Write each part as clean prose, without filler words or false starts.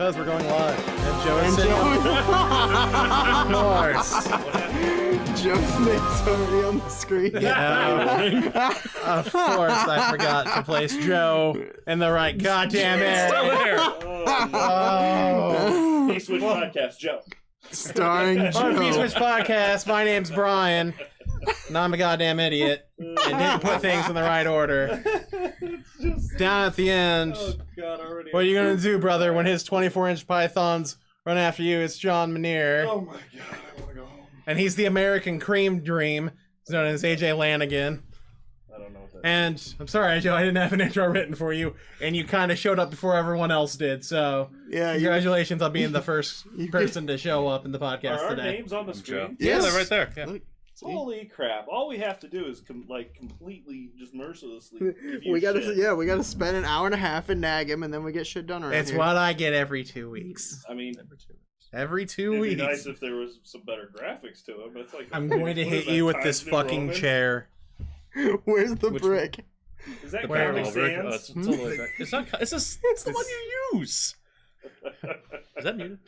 Because we're going live. And Joe is sitting on the course. Joe's name's already on the screen. Yeah. Of course, I forgot to place Joe in the right goddamn area. Still there. Oh. P.Switch podcast, Joe. Starring On Joe. P.Switch podcast, my name's Brian. And I'm a goddamn idiot. And didn't put things in the right order. Down at the end. Oh, God, already. What are you gonna do, brother, when his 24-inch pythons run after you? It's John Manier. Oh, my God, I want to go home. And he's the American Cream Dream. He's known as AJ Lanigan. I don't know what that is. And I'm sorry, Joe, I didn't have an intro written for you, and you kind of showed up before everyone else did. So, Yeah, congratulations on being the first person to show up in the podcast Are our today. names on the screen? Yes. Yeah, they're right there. Yeah. Look, Holy crap. All we have to do is completely, just mercilessly give you we gotta, shit. yeah, we gotta spend an hour and a half and nag him, and then we get shit done around It's here. what I get every 2 weeks. I mean, Every 2 it'd weeks. be nice if there was some better graphics to it, but it's like... I'm going to what hit is that, you with Times this New fucking Roman? chair. Where's the Which brick? Is that Where- Comic Oh, Rick, Sans? it's totally right. It's not. It's just. It's the one you use. Is that muted?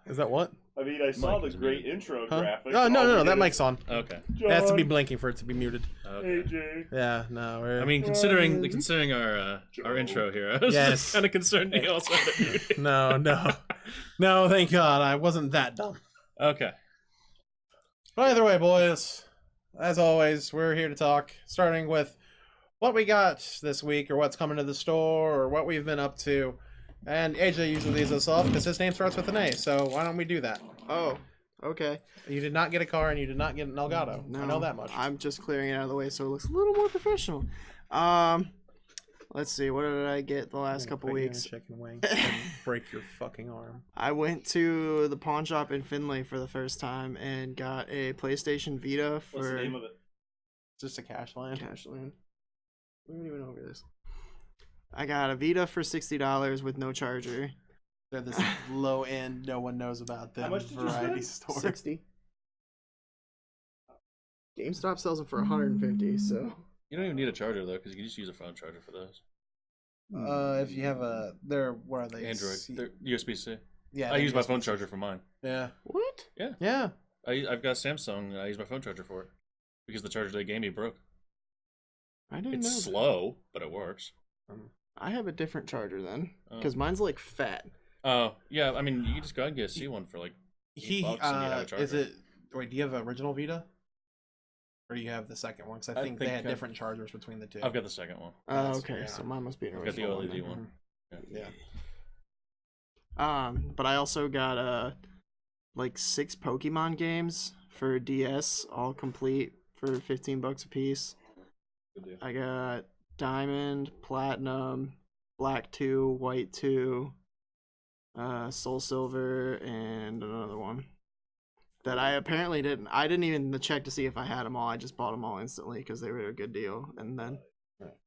Is that what? I mean, I saw the is great muted. intro Huh? graphics. Oh, no, All no, we no, that did mic's on. Okay. is, It has to be John, blinking for it to be muted. Okay. AJ. Yeah, no, we're... I mean, considering our intro here, I was Yes. just kind of concerned he also had it muted. No, thank God, I wasn't that dumb. Okay. But either way, boys, as always, we're here to talk, starting with what we got this week, or what's coming to the store, or what we've been up to. And AJ usually leads us off because his name starts with an A, so why don't we do that? Oh, okay. You did not get a car, and you did not get an Elgato. No, I know that much. I'm just clearing it out of the way so it looks a little more professional. Let's see, what did I get the last couple Put you in a weeks? chicken wing and break your fucking arm. I went to the pawn shop in Findlay for the first time and got a PlayStation Vita for What's the name of it? Just a cash line. Cashland. We don't even know where this. I got a Vita for $60 with no charger. They're this low end, no one knows about them How much did you variety spend? store. 60. GameStop sells them for 150, so You don't even need a charger though, because you can just use a phone charger for those. If you have what are they? Android. They're USB-C. Yeah. I they're use my USB-C. phone charger for mine. Yeah. what? Yeah. I've got a Samsung. And I use my phone charger for it because the charger they gave me broke. I didn't It's know. slow, but it works. I have a different charger then, Oh. because mine's like fat. Oh yeah, I mean you can just go and get a C one for like $8 and you have a charger. Is it? Wait, do you have an original Vita? Or do you have the second one? Because I think they had different chargers between the two. I've got the second one. Oh, Yes, okay, yeah. so mine must be an I've got the original LED then. one. Yeah. But I also got like 6 Pokemon games for DS, all complete for $15 a piece. Good deal. I got Diamond, Platinum, Black 2, White 2, Soul Silver, and another one that I apparently didn't. I didn't even check to see if I had them all. I just bought them all instantly because they were a good deal. And then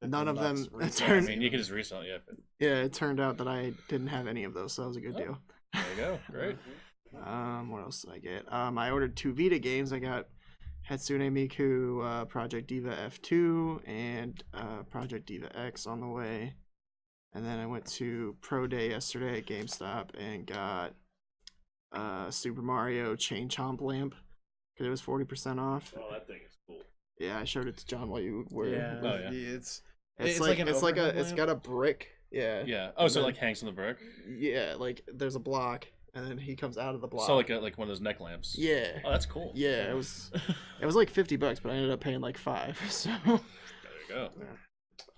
none of them. $15 It I turned, mean you can just resell it, yeah. But yeah, it turned out that I didn't have any of those, so that was a good Oh. deal. there you go. Great. What else did I get? I ordered 2 Vita games. I got Hatsune Miku Project Diva F2 and Project Diva X on the way. And then I went to Pro Day yesterday at GameStop and got Super Mario Chain Chomp Lamp because it was 40% off. Oh, that thing is cool. Yeah, I showed it to John while you were. Yeah. Oh, yeah. It's It's an it's like a overhead it's lamp? got a brick. Yeah. Yeah. Oh, so it then- like hangs on the brick. Yeah, like there's a block and then he comes out of the block. So like one of those neck lamps. Yeah. Oh, that's cool. Yeah, it was like $50, but I ended up paying like $5. So There you go.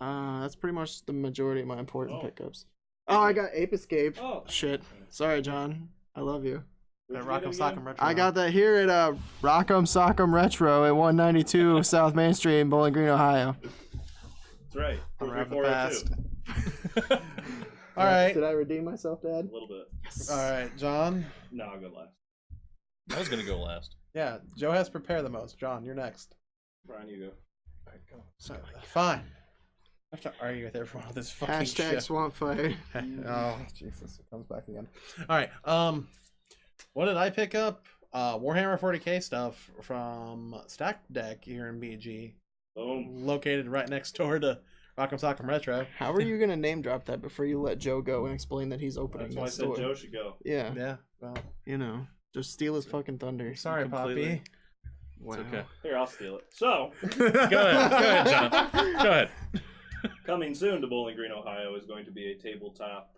that's pretty much the majority of my important Oh. pickups. Oh, I got Ape Escape. Oh. Shit. Sorry, John. I love you. Where'd you Rock'em get it Sock'em again? Retro. I got that here at Rock'em Sock'em Retro at 192 South Main Street in Bowling Green, Ohio. That's right. Around the 43402. past. All right. Did I redeem myself, Dad? A little bit. Yes. All right, John. No, I'll go last. I was gonna go last. Yeah, Joe has prepared the most. John, you're next. Brian, you go. Alright, go. So, fine. I have to argue with everyone on this fucking Hashtag shit. Swamp Fire. Oh, Jesus. It comes back again. All right. What did I pick up? Warhammer 40k stuff from Stack Deck here in BG. Boom. Located right next door to Rock'em Sock'em Retro. How are you gonna name drop that before you let Joe go and explain that he's opening That's why I that said store? Joe should go. Yeah, Yeah. Well, just steal his fucking thunder. sorry, Completely. Poppy. Wow. It's okay. Here, I'll steal it. So, Go ahead, John. Go ahead. coming soon to Bowling Green, Ohio is going to be a tabletop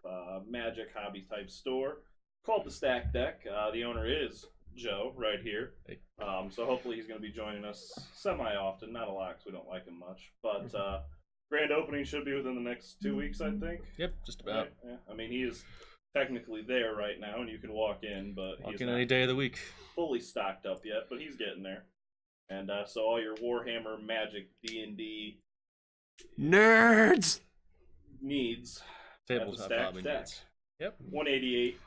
Magic hobby type store called the Stack Deck. The owner is Joe right here. Hey. So hopefully he's going to be joining us semi-often. Not a lot because we don't like him much. But grand opening should be within the next 2 weeks, I think. Yep, just about. Right? Yeah. I mean, he is technically there right now, and you can walk in, but Walk he's in not any day of the week. fully stocked up yet, but he's getting there. And so all your Warhammer, Magic, D&D Nerds. needs Tabletop Stack hobby Deck. needs. Yep. 188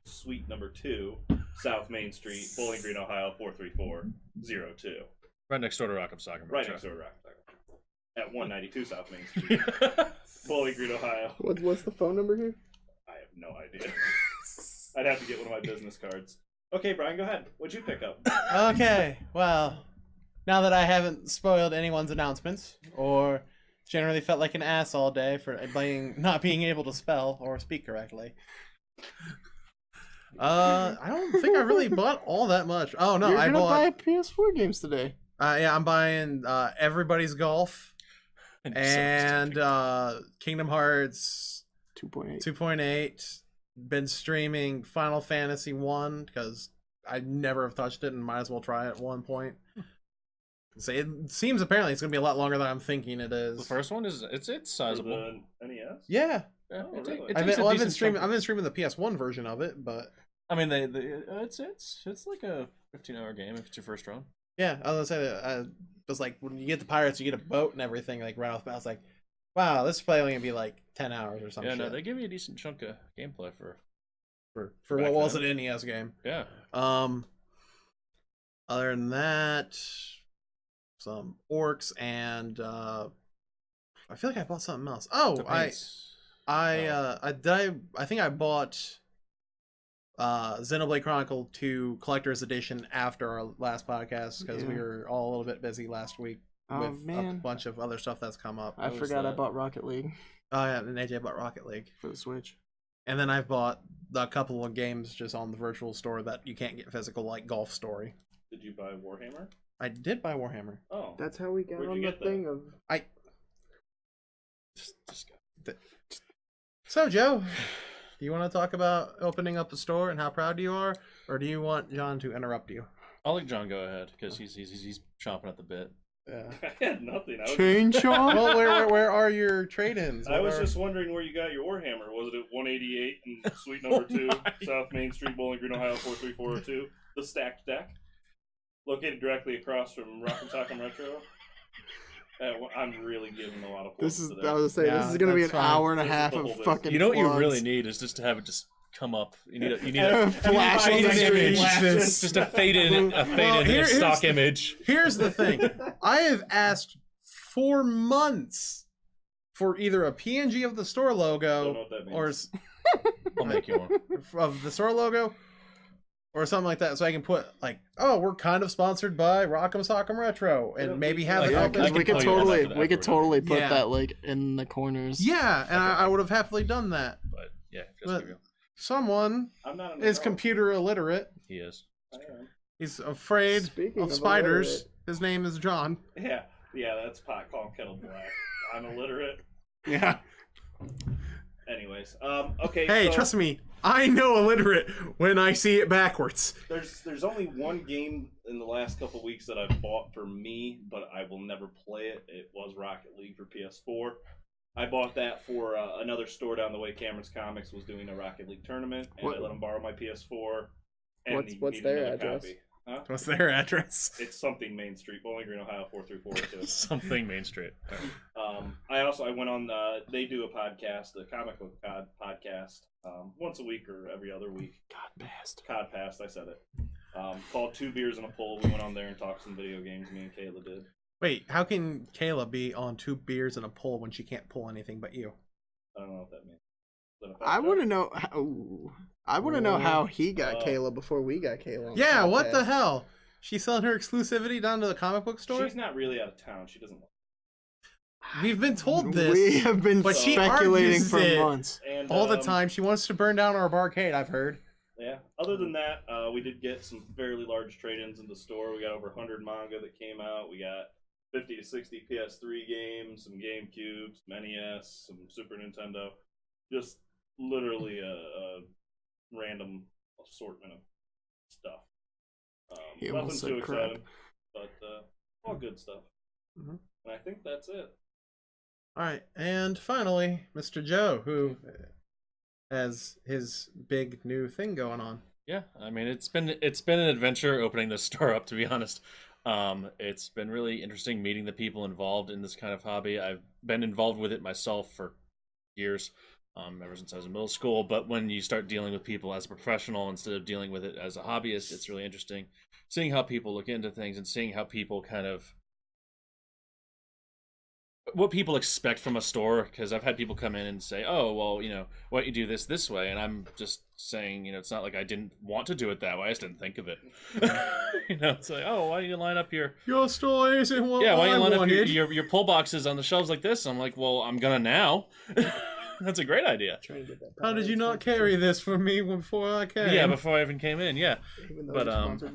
Suite number 2, South Main Street, Bowling Green, Ohio 43402. Right next door to Rock'em Sock'em. Right next door to Rock at 192 South Main Street, Bowling Green, Ohio. What's the phone number here? I have no idea. I'd have to get one of my business cards. Okay, Brian, go ahead. What'd you pick up? Okay, well, now that I haven't spoiled anyone's announcements, or generally felt like an ass all day for not being able to spell or speak correctly, I don't think I really bought all that much. Oh no, You're I gonna bought. buy PS4 games today. Yeah, I'm buying Everybody's Golf and Kingdom Hearts 2.8. 2.8. Been streaming Final Fantasy 1 because I never have touched it and might as well try it at one point. So it seems apparently it's gonna be a lot longer than I'm thinking it is. The first one is it's For sizable. the NES? Yeah, Yeah, Oh, it really? it I've takes been, a I've been decent streaming. chunk I've been streaming the PS1 version of it, but I mean, it's like a 15-hour game if it's your first run. yeah, I was gonna say that. I was like, when you get the pirates, you get a boat and everything. Like right off the bat, I was like, wow, this is probably only gonna be like 10 hours or something. Yeah, no, they give you a decent chunk of gameplay for for back what was then. an NES game. yeah. Other than that, some orcs and I feel like I bought something else. Oh, I think I bought Xenoblade Chronicle 2 Collector's Edition after our last podcast because we Yeah. were all a little bit busy last week Oh with a man, bunch of other stuff that's come up. I was forgot I that? bought Rocket League Oh yeah, and AJ bought Rocket League. for the Switch. And then I've bought a couple of games just on the virtual store that you can't get physical, like Golf Story. Did you buy Warhammer? I did buy Warhammer. Oh. That's how we got Where'd on you the get that? thing of. Just So, Joe, do you want to talk about opening up the store and how proud you are, or do you want John to interrupt you? I'll let John go ahead because he's chomping at the bit. Yeah. I had nothing. Chainsaw. Well, where are your trade-ins? I was just wondering where you got your Warhammer. Was it at 188 and Suite number 2, South Main Street, Bowling Green, Ohio 43402? The Stacked Deck, located directly across from Rock'em Sock'em Retro. I'm really giving a lot of This plugs is. to I that. was gonna say Yeah, this is gonna be an that's fine. hour and a This is half the of whole bit. fucking. You know what you plugs. really need is just to have it just come up. You need a And a flash on the screen. just a faded here's stock the- image. Here's the thing. I have asked for months for either a PNG of the store Don't know logo what that means. or I'll make you one. of the store logo or something like that, so I can put like, oh, we're kind of sponsored by Rock'em Sock'em Retro, and Yeah, maybe we- have Like, it Yeah, I open. because can we could pull you one totally, after that we could for whatever. totally put Yeah. that like in the corners. Yeah, and I would have happily done that. But yeah, just But give you. someone I'm not in the is know. computer illiterate. He is. I am. He's afraid Speaking of of spiders. illiterate. His name is John. Yeah, that's pot calling kettle black. I'm illiterate. Yeah. Anyways, okay. Hey, so trust me, I know illiterate when I see it backwards. There's only one game in the last couple weeks that I've bought for me, but I will never play it. It was Rocket League for PS4. I bought that for another store down the way. Cameron's Comics was doing a Rocket League tournament, and What- I let him borrow my PS4. And What's- he what's needed their another address? copy. Huh? What's their address? It's something Main Street, Bowling Green, Ohio 43402. Something Main Street. I went on. They do a podcast, a comic book podcast, once a week or every other week. Codcast, I said it. Called Two Beers and a Pull. We went on there and talked some video games. Me and Kayla did. Wait, how can Kayla be on 2 beers and a pull when she can't pull anything but you? I don't know what that means. Is that a fact I check? want to know. I want to know how he got Oh. Kayla before we got Kayla. on the Yeah, what the podcast. hell? She's selling her exclusivity down to the comic book store? She's not really out of town. She doesn't. We've been told this. We have been but she speculating argues for it months. And all the time. She wants to burn down our barcade, I've heard. Yeah. Other than that, we did get some fairly large trade-ins in the store. We got over 100 manga that came out. We got 50 to 60 PS3 games, some GameCube, some NES, some Super Nintendo. Just literally a random assortment of stuff. He Nothing almost too said crap. exciting, but all good stuff. Mhm. And I think that's it. All right, and finally, Mr. Joe, who has his big new thing going on. Yeah, I mean it's been an adventure opening this store up, to be honest. It's been really interesting meeting the people involved in this kind of hobby. I've been involved with it myself for years, ever since I was in middle school. But when you start dealing with people as a professional instead of dealing with it as a hobbyist, it's really interesting seeing how people look into things and seeing how people kind of what people expect from a store. Because I've had people come in and say, "Oh, well, why don't you do this way?" And I'm just saying, it's not like I didn't want to do it that way. I just didn't think of it. It's like, "Oh, why don't you line up your store isn't what why don't I you line up wanted. your pull boxes on the shelves like this?" I'm like, "Well, I'm gonna now." That's a great idea. How did you not carry this for me before I came? Yeah, before I even came in, yeah. But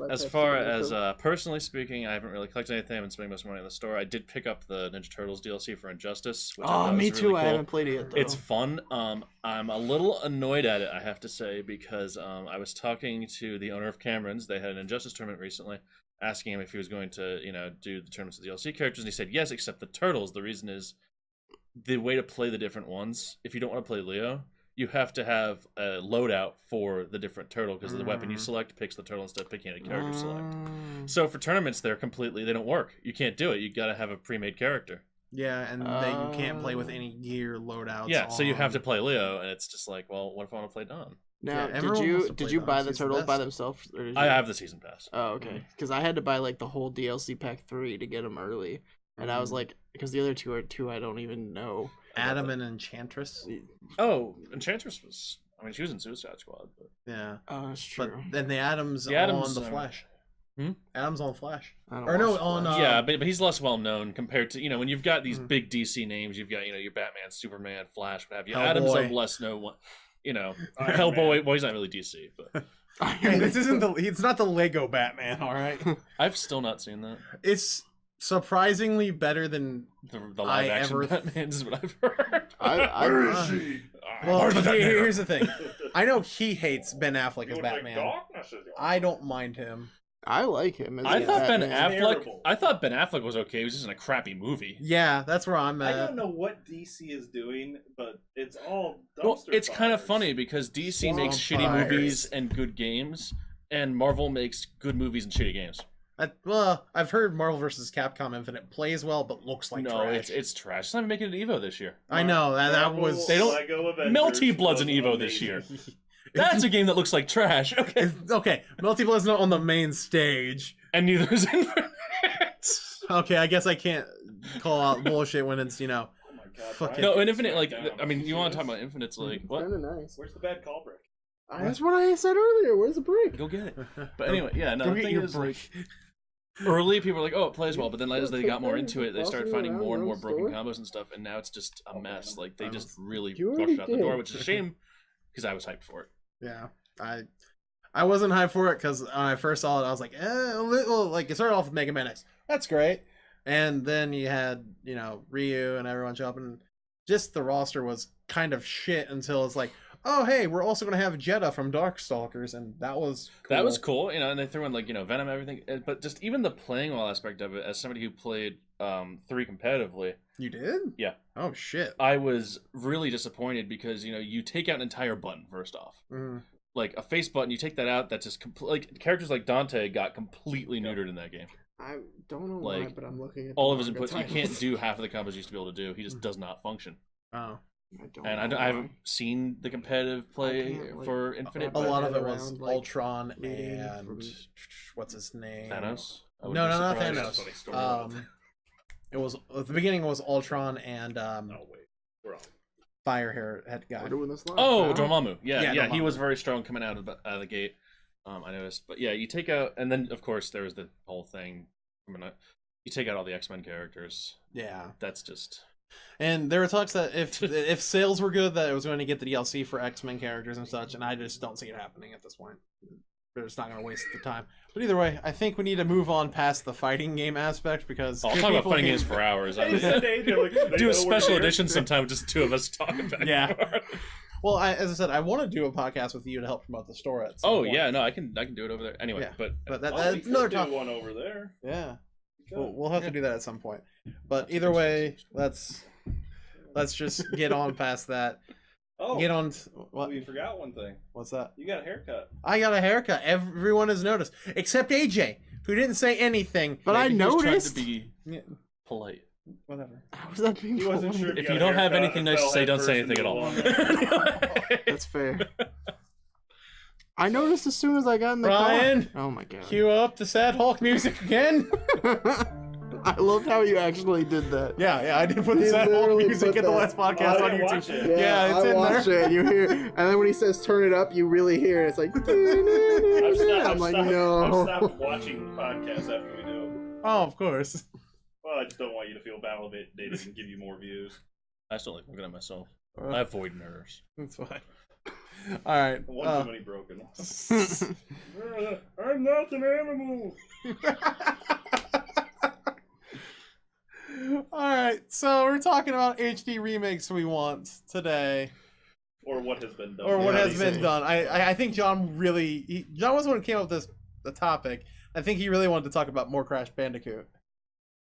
as far as Coke. personally speaking, I haven't really collected anything. I've been spending most of my money in the store. I did pick up the Ninja Turtles DLC for Injustice, which I thought me was too. really I cool. haven't played it yet. Though. It's fun. I'm a little annoyed at it, I have to say, because I was talking to the owner of Cameron's. They had an Injustice tournament recently, asking him if he was going to, do the tournaments of the DLC characters, and he said yes, except the Turtles. The reason is the way to play the different ones. If you don't want to play Leo, you have to have a loadout for the different turtle, because the weapon you select picks the turtle instead of picking a character select. So for tournaments, they don't work. You can't do it. You got to have a pre-made character. Yeah, and that you can't play with any gear loadouts. Yeah, so you have to play Leo, and it's just like, well, what if I want to play Don? Now, Yeah, everyone wants to did play you Don. buy the He's the turtles by best. themselves? Or did I you... have the season pass. Oh, okay. Because I had to buy like the whole DLC pack 3 to get them early, and I was like, because the other two are two I don't even know. Adam and Enchantress. Oh, Enchantress was. I mean, she was in Suicide Squad, but Yeah, Oh, that's but true. then the Adam's The Addams on the are- Flash. Hmm? Adam's on Flash. I don't Or no, watch on Flash. yeah, but he's less well known compared to when you've got these Mhm. big DC names. You've got your Batman, Superman, Flash, what have you. Hellboy. Adam's a less known one. Hellboy. Well, he's not really DC, but Hey, this isn't the. It's not the Lego Batman. All right. I've still not seen that. It's surprisingly better than. The live action ever- Batman is what I've heard. I she? Well, Martha here's the thing. I know he hates Ben Affleck as You look like Batman. darkness is your- I don't mind him. I like him. As I a thought Ben Batman. Affleck. Terrible. I thought Ben Affleck was okay. He was just in a crappy movie. Yeah, that's where I'm I at. don't know what DC is doing, but it's all dumpster Well, it's kind of fires. funny because DC makes Swamp shitty fires. movies and good games, and Marvel makes good movies and shitty games. Well, I've heard Marvel vs. Capcom Infinite plays well, but looks like No, trash. it's trash. It's not even making an Evo this year. I know that Marvel was. They don't- Lego Avengers Melty Blood's an was Evo this amazing. year. That's a game that looks like trash. Okay, Okay, Melty Blood's not on the main stage. and neither is Infinite. Okay, I guess I can't call out bullshit when it's Oh my god. Fucking- No, Brian, and Infinite, like, down. I mean, you want to talk Serious? about Infinite's like what? Kind of nice. Where's the bad call brick? That's what I said earlier. Where's the break? Go get it. But anyway, yeah. No, Go the get thing your is, break. early people were like, "Oh, it plays well," but then as they got more Take into it, they started walking finding around more and more around broken store. combos and stuff, and now it's just a mess. Like they just really You rushed already out the door, did. which is a shame because I was hyped for it. Yeah, I wasn't hyped for it because when I first saw it, I was like, a little. Like it started off with Mega Man X. That's great, and then you had Ryu and everyone show up, and just the roster was kind of shit until it's like, oh hey, we're also gonna have Jeddah from Darkstalkers, and that was cool. That was cool, and they threw in like Venom, everything. But just even the playing well aspect of it, as somebody who played 3 competitively, You did? Yeah. Oh shit. I was really disappointed because you take out an entire button first off. Mm. Like a face button, you take that out. That's just like characters like Dante got completely neutered in that game. I don't know why, Like, but I'm looking at All the of his manga inputs, you titles. can't do half of the combos you used to be able to do. He just does not function. Oh. I don't And know I haven't why. seen the competitive play can't, like, for Infinite. A But lot of it around, was like, Ultron reading and from- what's his name? Thanos. I No, would no, be not surprised. Thanos. It was at the beginning. It was Ultron and Oh wait, we're on. fire hair head guy. We're doing this live. Oh, now. Dormammu. Yeah, Yeah, he was Dormammu. very strong coming out of the gate. I noticed. But yeah, you take out, and then of course there was the whole thing. You take out all the X-Men characters. Yeah. That's just And there were talks that if sales were good, that it was going to get the DLC for X-Men characters and such, and I just don't see it happening at this point. They're just not going to waste the time. But either way, I think we need to move on past the fighting game aspect because I'll talk about fighting games for hours. I would do a special edition sometime, just two of us talking back. Yeah. Well, as I said, I want to do a podcast with you to help promote the store at some point. Yeah, no, I can do it over there. Anyway, Yeah. but that's another topic. one over there. Yeah. We'll have to do that at some point. But either way, let's just get on past that. Oh, Get on. What? we forgot one thing. What's that? You got a haircut. I got a haircut. Everyone has noticed, except AJ, who didn't say anything. But I maybe he was trying noticed. to be Yeah, polite. whatever. How was that being He wasn't polite? sure. If got you a don't have haircut anything and nice to fell say, don't say headfirst anything at all. into a lawn. That's fair. I noticed as soon as I got in the Ryan, car. Oh my god. cue up the sad Hulk music again. I loved how you actually did that. Yeah, I did put the He sad Hulk literally music put in the that. last podcast I on didn't YouTube. watch it. Yeah, it's I in watched there. it. And you hear, and then when he says "turn it up," you really hear it. It's like, I'm like, I've no. stopped watching podcasts after we do. Oh, of course. Well, I just don't want you to feel validated and give you more views. I still like looking at myself. I have void mirrors. That's fine. All right. One too many broken. I'm not an animal. All right. So we're talking about HD remakes we want today, Or what has been done. or what Yeah, has been done. I think John really John was the one who came up with the topic. I think he really wanted to talk about more Crash Bandicoot.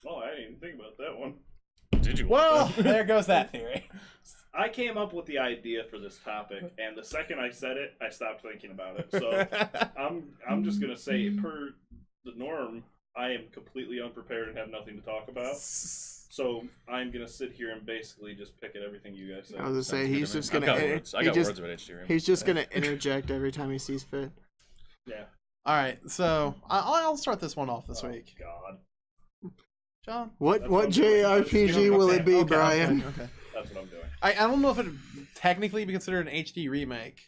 Oh, I didn't even think about that one. Did you? Well, there goes that theory. I came up with the idea for this topic, and the second I said it, I stopped thinking about it. So I'm just gonna say, per the norm, I am completely unprepared and have nothing to talk about. So I'm gonna sit here and basically just pick at everything you guys say. I was gonna say Sounds good he's to me. just I've gonna. got words. I he got just- words about HD remake. He's just gonna interject every time he sees fit. Yeah. All right. So I'll start this one off this Oh, week. God, John. What That's what what I'm doing. JRPG will it be, Okay, Brian? okay. that's what I'm doing. I don't know if it would technically be considered an HD remake,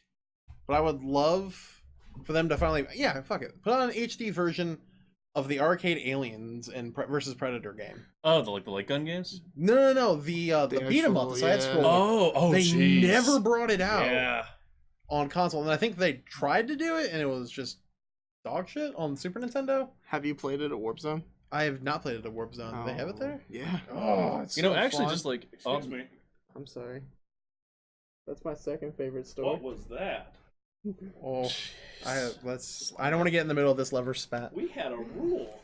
but I would love for them to finally, yeah, fuck it, put on an HD version of the arcade Aliens and versus Predator game. Oh, the light gun games. No, the beat 'em up, the side actual- scroll. Oh, they jeez. never brought it out Yeah. on console, and I think they tried to do it, and it was just dog shit on Super Nintendo. Have you played it at Warp Zone? I have not played it at Warp Zone. They have it there. Yeah. Oh, it's You know, so actually, fun. just like Excuse me. I'm sorry. That's my second favorite What was that? Oh, I don't want to get in the middle of this lever spat. We had a rule.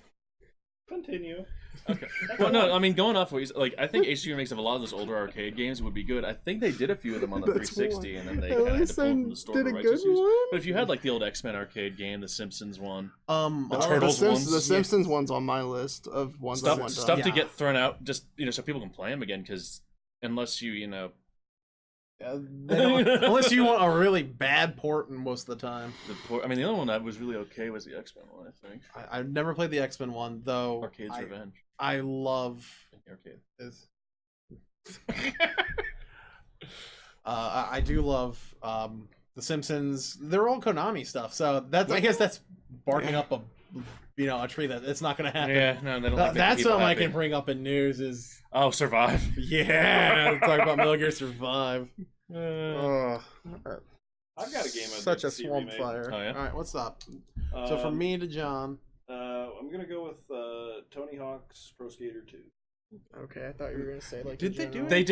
Continue. Okay. Well, no, I mean, going off what you said, like, I think HD remakes of a lot of those older arcade games would be good. I think they did a few of them on the That's 360, and then they At kind of had least to pull I from the store did for a rights good issues. one. But if you had like the old X-Men arcade game, the Simpsons one, the Oh, Turtles ones, The Simpsons one's on my list of ones I want stuff done. to Yeah. get thrown out, just so people can play them again. Because unless you know, they don't- unless you want a really bad port most of the time. I mean, the only one that was really okay was the X-Men one. I think I've never played the X-Men one though. Arcade's Revenge. I love Arcade. is. I do love the Simpsons. They're all Konami stuff, so I guess that's barking up a tree that it's not gonna happen. Yeah, no, they don't. Like That's people something I happy. can bring up in news. Is Oh, Survive. yeah, talk about Metal Gear Survive. I've got a game. I'd Such like a to see swamp remade. fire. Oh, yeah? All right, what's up? So from me to John. I'm gonna go with Tony Hawk's Pro Skater 2. Okay, I thought you were gonna say like. Did they do it? They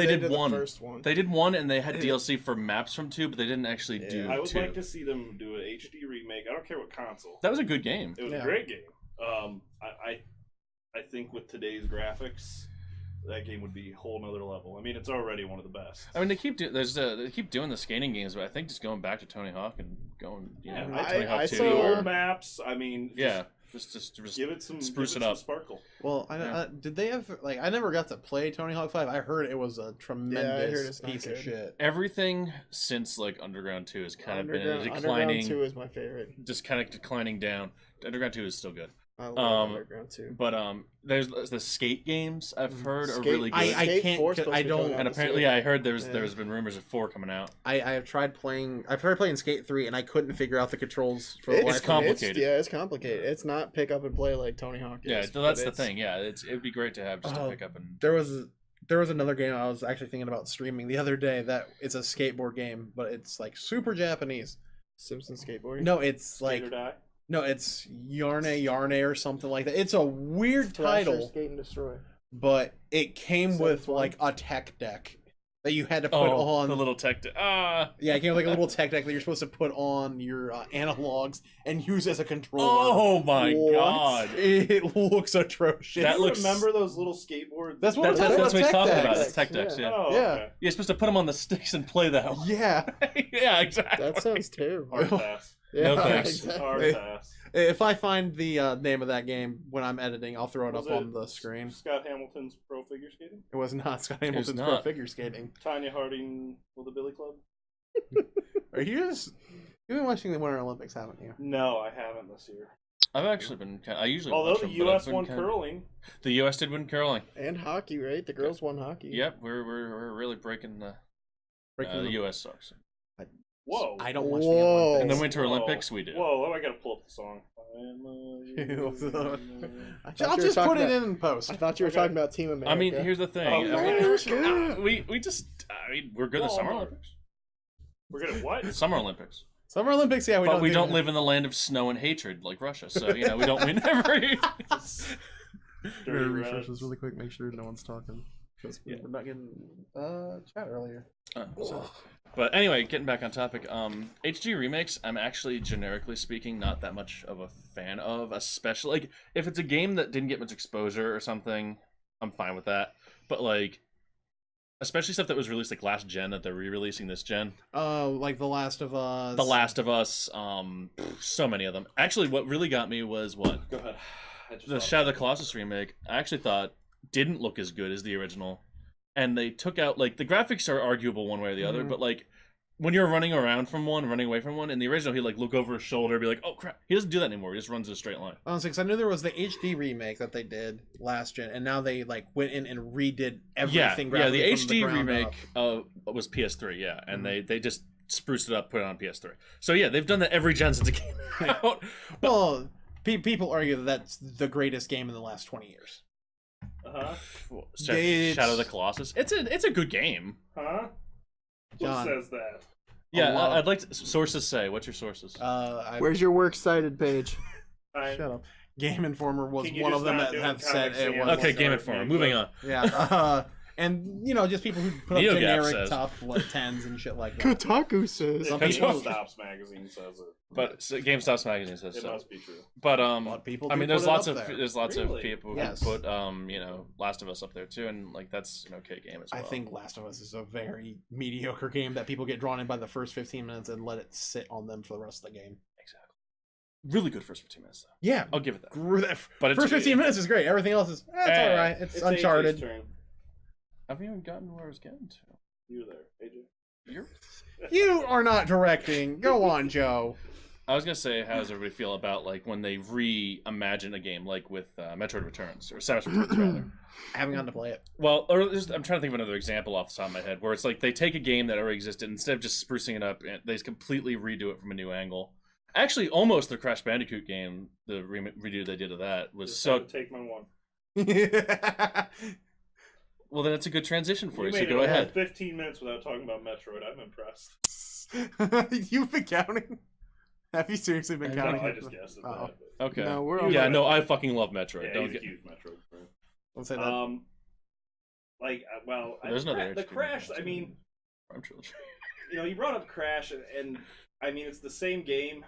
did the one. first one. They did one, and they had DLC for maps from 2, but they didn't actually do I would 2. like to see them do an HD remake. I don't care what console. That was a good game. It was Yeah. a great game. I think with today's graphics, that game would be a whole nother level. I mean, it's already one of the best. I mean, they keep doing the skating games, but I think just going back to Tony Hawk and going, Yeah, Tony Hawk I 2. The saw- old maps. I mean, just give give it some spruce give it some up. sparkle. Well, did they have I never got to play Tony Hawk 5. I heard it was a heard tremendous it's not piece of good. shit. Everything since like Underground 2 has kind of been Underground declining, 2 is my favorite. just kind of declining down. Underground 2 is still good, I love Underground 2. but there's the skate games I've heard are Skate- really good. I Skate can't. 4's supposed I to be don't. coming out and this apparently, year. I heard Yeah. there's been rumors of 4 coming out. I have tried playing. Skate 3, and I couldn't figure out the controls for the It's life. It's complicated. It's complicated. It's not pick up and play like Tony Hawk is. Yeah, but that's the it's- thing. Yeah, it would be great to have just to Oh, pick up and. There was There was another game I was actually thinking about streaming the other day that it's a skateboard game, but it's like super Japanese. Simpson skateboarding. No, it's Skate like or die. no, it's Yarne or something like that. It's a weird title, Skate and Destroy. but it came Sounds with fun. like a tech deck that you had to put Oh, on. the little tech. Yeah, it came with like a little tech deck that you're supposed to put on your analogs and use as a controller. Oh my What? god. It looks atrocious. That You looks- remember those little skateboards? That's what That's what he's tech talking about. decks. It's tech decks, yeah. Oh, Yeah. okay. You're supposed to put them on the sticks and play that one. Yeah. Yeah, exactly. That sounds terrible. Hard pass. No thanks. exactly. Hard pass. If I find the name of that game when I'm editing, I'll throw it Was up on the screen. Scott Hamilton's Pro Figure Skating. It was not Scott Hamilton's pro not. figure skating. Tanya Harding with the Billy Club. Are you just you've been watching the Winter Olympics, haven't you? No, I haven't this year. I've actually been. I usually. Although watch the them, but I've U.S. been won kinda- curling. The U.S. did win curling. And hockey, right? The girls won hockey. Yep, we're really breaking the Breaking U.S. sucks. Whoa. I don't watch Whoa. the Olympics. In the Winter Whoa. Olympics, we did. Whoa, I gotta pull up the song. I'll just put it in post. I thought you were Okay. talking about Team America. I mean, here's the thing. Oh, America. we just. I mean, we're good in the Whoa, Summer no. Olympics. We're gonna what? Summer Olympics. Summer Olympics, yeah, But we do don't that. live in the land of snow and hatred like Russia, so you know we don't win every. Dirty refresh Reds. this really quick. Make sure no one's talking. Because Yeah. we're not getting chat earlier. But anyway, getting back on topic, HG remakes, I'm actually generically speaking not that much of a fan of, especially like if it's a game that didn't get much exposure or something, I'm fine with that. But like, especially stuff that was released like last gen that they're re-releasing this gen, Like The Last of Us. The Last of Us, so many of them. Actually, what really got me was what Go ahead. I just the thought- Shadow of the Colossus remake. I actually thought didn't look as good as the original, and they took out like the graphics are arguable one way or the other, Mhm. but like when you're running around from one, running away from one, in the original he like look over his shoulder, be like, oh crap, he doesn't do that anymore. He just runs in a straight line. Honestly, 'cause I knew there was the HD remake that they did last gen, and now they like went in and redid everything. Yeah, the graphically from HD ground remake up. was PS3, yeah, and Mhm. they just spruced it up, put it on PS3. So yeah, they've done that every gen since it came out. Well, people argue that that's the greatest game in the last 20 years. Uh-huh. Shadow of the Colossus. It's a good game. Huh? John. Who says that? Yeah, lot. I'd like to, sources say. What's your sources? Where's your works cited page? I, Shut up. Game Informer was Can you one just of them not that do have it? said Comics it and was. Sorry, Okay, Game man, Informer. but- Moving on. Yeah. And just people who put up NeoGaf generic says. top tens and shit like that. Kotaku says. Some If people- GameStop's magazine says it. But so GameStop's magazine says It so. must be true. But But people I do mean, put there's it lots up of there. there's lots Really? of people Yes. who put Last of Us up there too, and like that's an okay game as well. I think Last of Us is a very mediocre game that people get drawn in by the first 15 minutes and let it sit on them for the rest of the game. exactly. Really good first 15 minutes though. Yeah. I'll give it that. But it's- first 15 minutes is great. Everything else is it's all right. It's AJ's Uncharted. turn. I haven't even gotten where I was getting to. You were there, AJ. You're... You are not directing. Go on, Joe. I was gonna say, how does everybody feel about like when they reimagine a game, like with Metroid Returns or Samus Returns rather? I haven't gotten to play it. Well, or I'm trying to think of another example off the top of my head where it's like they take a game that already existed instead of just sprucing it up, they just completely redo it from a new angle. Actually, almost the Crash Bandicoot game, the redo they did of that was Just so. had to take my one. Well, then it's a good transition for you. So made go it ahead. 15 minutes without talking about Metroid. I'm impressed. You've been counting? Have you seriously been I No, counting? I just guessed at Oh. that. but- Okay. No, we're all Yeah, right. no, I fucking love Metroid. Yeah, Don't he's get. a huge Metroid fan. Let's say that. There's another the HD Crash. one, I mean, Prime Trilogy. you brought up Crash, and I mean, it's the same game,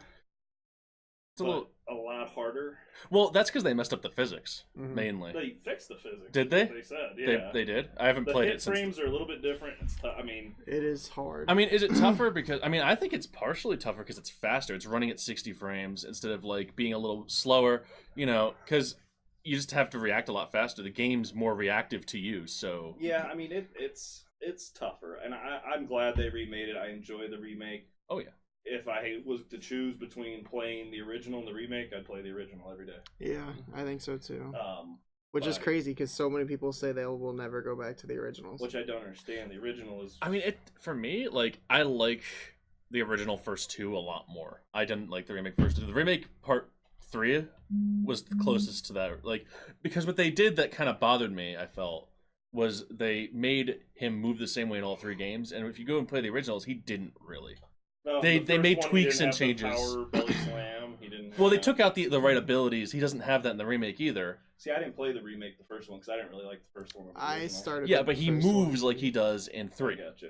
It's a but little. a lot harder. Well, that's because they messed up the physics Mhm. mainly. They fixed the physics. Did they? They said, yeah. They did. I haven't the played hit it since. frames are a little bit different. It's I mean, It is hard. I mean, is it tougher because I think it's partially tougher because it's faster. It's running at 60 frames instead of like being a little slower. Because you just have to react a lot faster. The game's more reactive to you. So yeah. I mean, it's tougher, and I'm glad they remade it. I enjoy the remake. oh yeah, If I was to choose between playing the original and the remake, I'd play the original every day. yeah, I think so too. Which is but- crazy because so many people say they will never go back to the originals. Which I don't understand. The original is. I mean, it for me like I like the original first two a lot more. I didn't like the remake first two. The remake part 3 was the closest to that, like because what they did that kind of bothered me. I felt was they made him move the same way in all 3 games, and if you go and play the originals, he didn't really. No, They the first made one, he tweaks didn't and have the changes. Power belly slam. He didn't. Well, they have- took out the right abilities. He doesn't have that in the remake either. See, I didn't play the remake, the first one, because I didn't really like the first one. Over the I original. started. Yeah, with but the he first one. moves like he does in I 3, gotcha.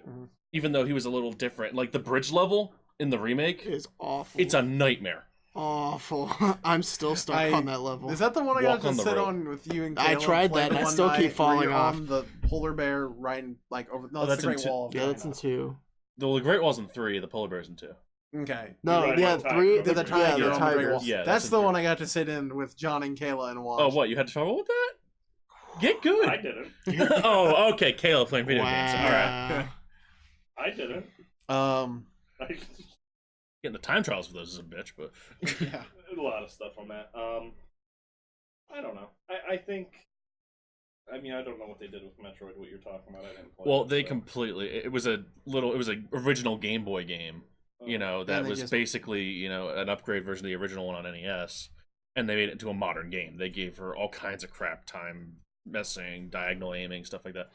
even though he was a little different. Like the bridge level in the remake, It's awful. it's a nightmare. awful. I'm still stuck I- on that level. Is that the one I Walk got on to the sit rope. on with you and I Caleb tried played that, and I one still night keep where falling you're off. on the polar bear riding like over. No, Oh, that's that's the in Great two- Wall of Yeah, that's in China. 2. The Great Wall's in 3, the Polar Bear's in 2. Okay. No, You're right, yeah, on time. 3. The Yeah, tiger the on the Great tigers. Wall. Yeah, that's that's the in one I got to sit in with John and Kayla and watch. Oh, what? You had trouble with that? Get good. I didn't. Oh, okay. Caleb playing video games. All right. Wow. I didn't. I Getting the time trials for those is a bitch, but Yeah. a lot of stuff on that. I don't know. I think. I mean, I don't know what they did with Metroid. What you're talking about, I didn't play. well, it, they so. completely. It was a original Game Boy game. You know, that they was just- basically an upgrade version of the original one on NES, and they made it into a modern game. They gave her all kinds of crap, time messing, diagonal aiming, stuff like that.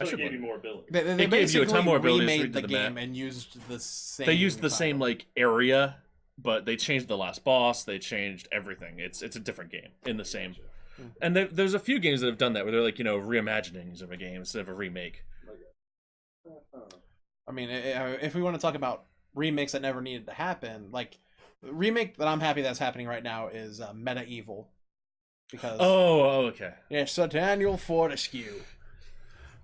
I So should it gave look. you more ability. They It gives you a ton basically more abilities to remade read the the game map. and used the same. They used the same title. like area, but they changed the last boss. They changed everything. It's a different game in the same. And there's a few games that have done that where they're like reimaginings of a game instead of a remake. I mean, if we want to talk about remakes that never needed to happen, like the remake that I'm happy that's happening right now is Medieval, because Oh, okay. yeah, Sir Daniel Fortescue.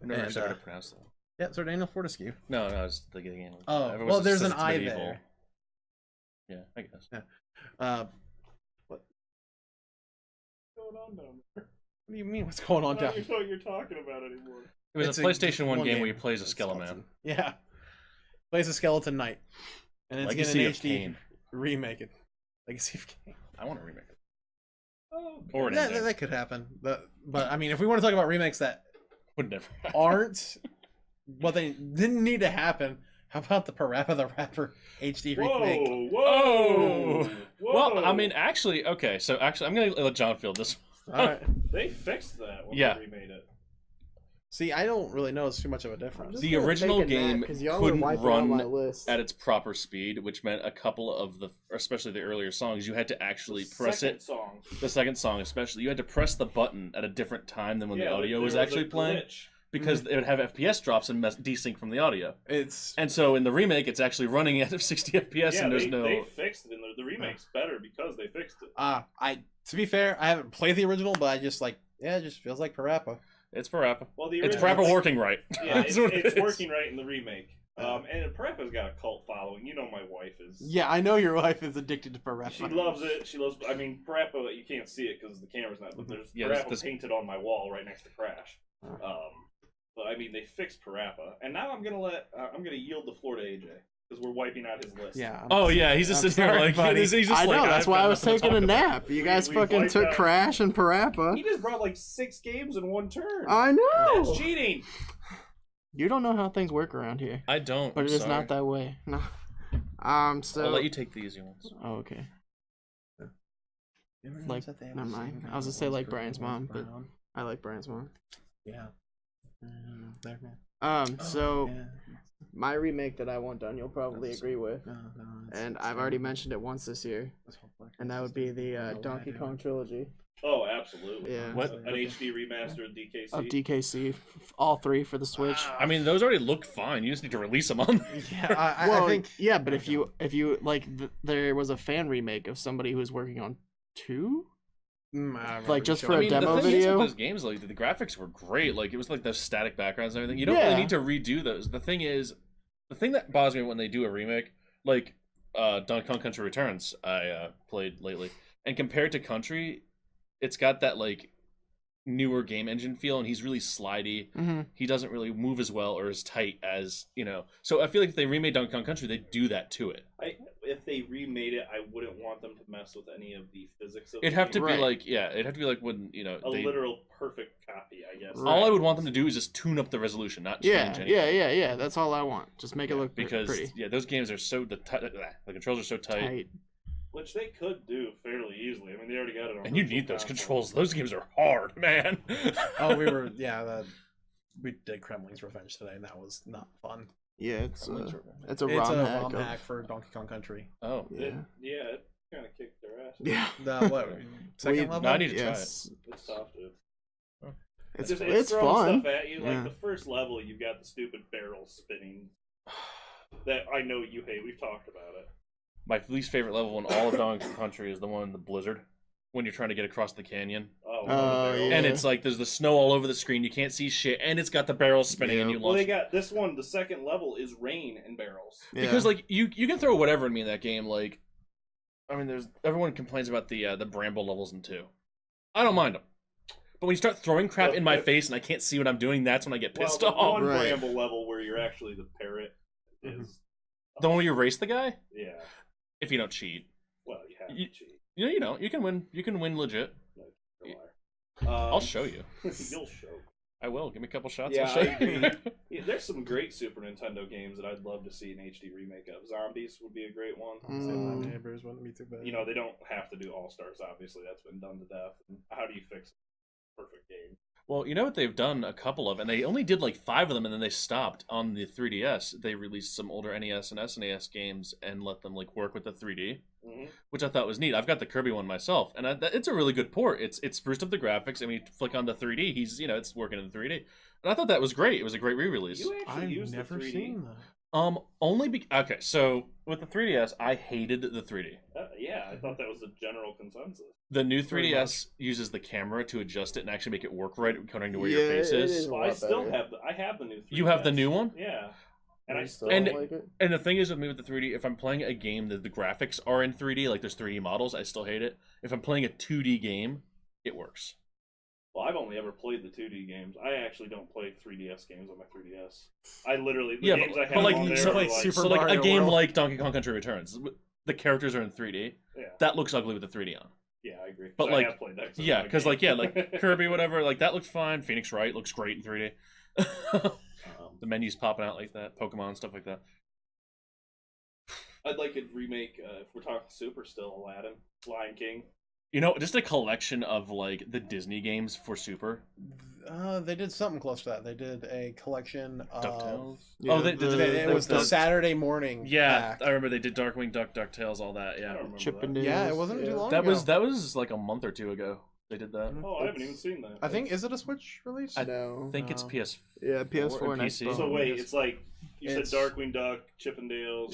I've never And, actually heard it pronounced that. Yeah, Sir Daniel Fortescue. No, I was thinking. Oh, everyone well, says there's an it's I medieval. there. Yeah, I guess. What What's going on down there? do you mean? What's going on I down? don't know what you're talking about anymore. It was It's a PlayStation 1 game where he game. plays a It's skeleton. Yeah, plays a skeleton knight, and it's Legacy getting an of HD Kain. remake. It Legacy of Kain. I want to remake it. Oh, Or an Yeah, ending. that could happen. But I mean, if we want to talk about remakes that Would never. aren't what they didn't need to happen, how about the Parappa the Rapper HD remake? Whoa! Whoa! Well, I mean, actually, okay. So actually, I'm gonna let John field this. All right. they fixed that when Yeah. they remade it. See, I don't really notice too much of a difference. The original game couldn't run at its proper speed, which meant a couple of especially the earlier songs, you had to actually press Second it. Song. The second song, especially, you had to press the button at a different time than when the audio was actually playing, because it would have FPS drops and desync from the audio. It's And so in the remake, it's actually running at 60 FPS, Yeah, and there's they fixed it. And the remake's better because they fixed it. to be fair, I haven't played the original, but I just it just feels like Parappa. It's Parappa. Well, the It's original- Parappa working right. Yeah, That's what it it's is. working right in the remake. And Parappa's got a cult following. You know, my wife is. Yeah, I know your wife is addicted to Parappa. She loves it. She loves. I mean, Parappa. You can't see it because the camera's not. But there's Yeah, Parappa this- painted on my wall right next to Crash. But I mean, they fixed Parappa, and now I'm gonna yield the floor to AJ because we're wiping out his list. Yeah. Oh yeah, he's just I'm sitting there sorry, like buddy. he's just I know, like, that's I've why got I was nothing to taking a talk about. nap. You guys We fucking wiped took out- Crash and Parappa. He just brought like 6 games in one turn. I know. That's cheating. You don't know how things work around here, I don't. but I'm it is sorry. not that way. No. So. I'll let you take the easy ones. Oh, okay. Like, never mind. I was gonna say like Brian's mom, but I like Brian's mom. Yeah. There, man. So Yeah. my remake that I want done, you'll probably That's- agree with, No, and I've already mentioned it once this year, and that would be the Donkey Kong trilogy. Oh, absolutely. Yeah. What? An HD remaster of DKC. Of DKC, all 3 for the Switch. I mean, those already look fine. You just need to release them on. Yeah, I Well, think. yeah, but if you like, there was a fan remake of somebody who was working on 2. I remember Like, just you for showing a me. demo the thing video? Is with those games, like the graphics were great. Like it was like those static backgrounds and everything. You don't Yeah. really need to redo those. The thing that bothers me when they do a remake, like Donkey Kong Country Returns, I played lately, and compared to Country, it's got that like newer game engine feel, and he's really slidey. Mm-hmm. He doesn't really move as well or as tight as So I feel like if they remade Donkey Kong Country, they'd do that to it. If they remade it, I wouldn't want them to mess with any of the physics of It'd the have to game. Right. be like it'd have to be like when a they. literal perfect copy, I guess. Right. All I would want them to do is just tune up the resolution, not change anything. Yeah. That's all I want. Just make it look Because pretty. those games are so the controls are so tight. Which they could do fairly easily. I mean, they already got it on. And you virtual need those console. controls. Those games are hard, man. Oh, we did Kremling's Revenge today, and that was not fun. Yeah, it's a It's ROM a hack. ROM of- hack for Donkey Kong Country. Oh. Yeah. It kind of kicked their ass. Yeah. The what? Second We- level? No, I need to Yes. It's tough, dude. It's It's fun. throwing stuff at you. Yeah. Like the first level, you've got the stupid barrel spinning that I know you hate. We've talked about it. My least favorite level in all of Donkey Kong Country is the one in the blizzard, when you're trying to get across the canyon. Oh, Oh, the barrel. yeah. And it's like there's the snow all over the screen, you can't see shit, and it's got the barrels spinning, and Yeah. you Well, launch. they got this one. The second level is rain and barrels. Yeah. Because like you can throw whatever at me in that game. Like, I mean, everyone complains about the bramble levels in 2. I don't mind them, but when you start throwing crap in my face and I can't see what I'm doing, that's when I get pissed the off. one Right. bramble level where you're actually the parrot is The one where you race the guy, yeah. if you don't cheat. Well, you have You- to cheat. You know you don't. You can win. You can win legit. No, you're a liar. I'll show you. You'll show. I will. Give me a couple shots. Yeah, I'll show I you. agree. Yeah, there's some great Super Nintendo games that I'd love to see an HD remake of. Zombies would be a great one. Mm. My neighbors wouldn't be too bad. You know, they don't have to do All Stars. Obviously, that's been done to death. And how do you fix a perfect game? Well, you know what they've done a couple of, and they only did like 5 of them, and then they stopped on the 3DS. They released some older NES and SNES games and let them like work with the 3D, which I thought was neat. I've got the Kirby one myself, and it's a really good port. It's spruced up the graphics. I mean, you flick on the 3D, it's working in the 3D, and I thought that was great. It was a great re-release. You actually I've use never the 3D. seen that. Okay, so with the 3DS, I hated the 3D. Yeah, I thought that was the general consensus. The new Pretty 3DS uses the camera to adjust it and actually make it work right according to where Yeah, your face it is. is. Well, lot I still better. have the new 3DS. You have the new one? Yeah. And I still And- like it. And the thing is with me with the 3D, if I'm playing a game that the graphics are in 3D, like there's 3D models, I still hate it. If I'm playing a 2D game, it works. Well, I've only ever played the 2D games. I actually don't play 3DS games on my 3DS. I literally the Yeah, games I have but like, on there so are like like Super so like Mario a game World. like Donkey Kong Country Returns, the characters are in 3D. yeah, That looks ugly with the 3D on. yeah, I agree. But, So like, I have played that. Yeah, because like Kirby, whatever, like that looks fine. Phoenix Wright looks great in 3D. The menus popping out like that, Pokemon stuff like that. I'd like a remake. If we're talking Super, still Aladdin, Lion King. You know, just a collection of like the Disney games for Super. They did something close to that. They did a collection of. DuckTales. Yeah, Oh, It was the Saturday morning. Yeah, pack. I remember they did Darkwing Duck, DuckTales, all that. I Yeah, don't remember Chip that. and Dale. Yeah, it wasn't too long that ago. was like a month or 2 ago. They did that. Oh, I haven't even seen that. I think, is it a Switch release? I No, think it's no. PS. Yeah, PS4 and PC. Xbox. So wait, it's like you It's- said, Darkwing Duck, Chippendales,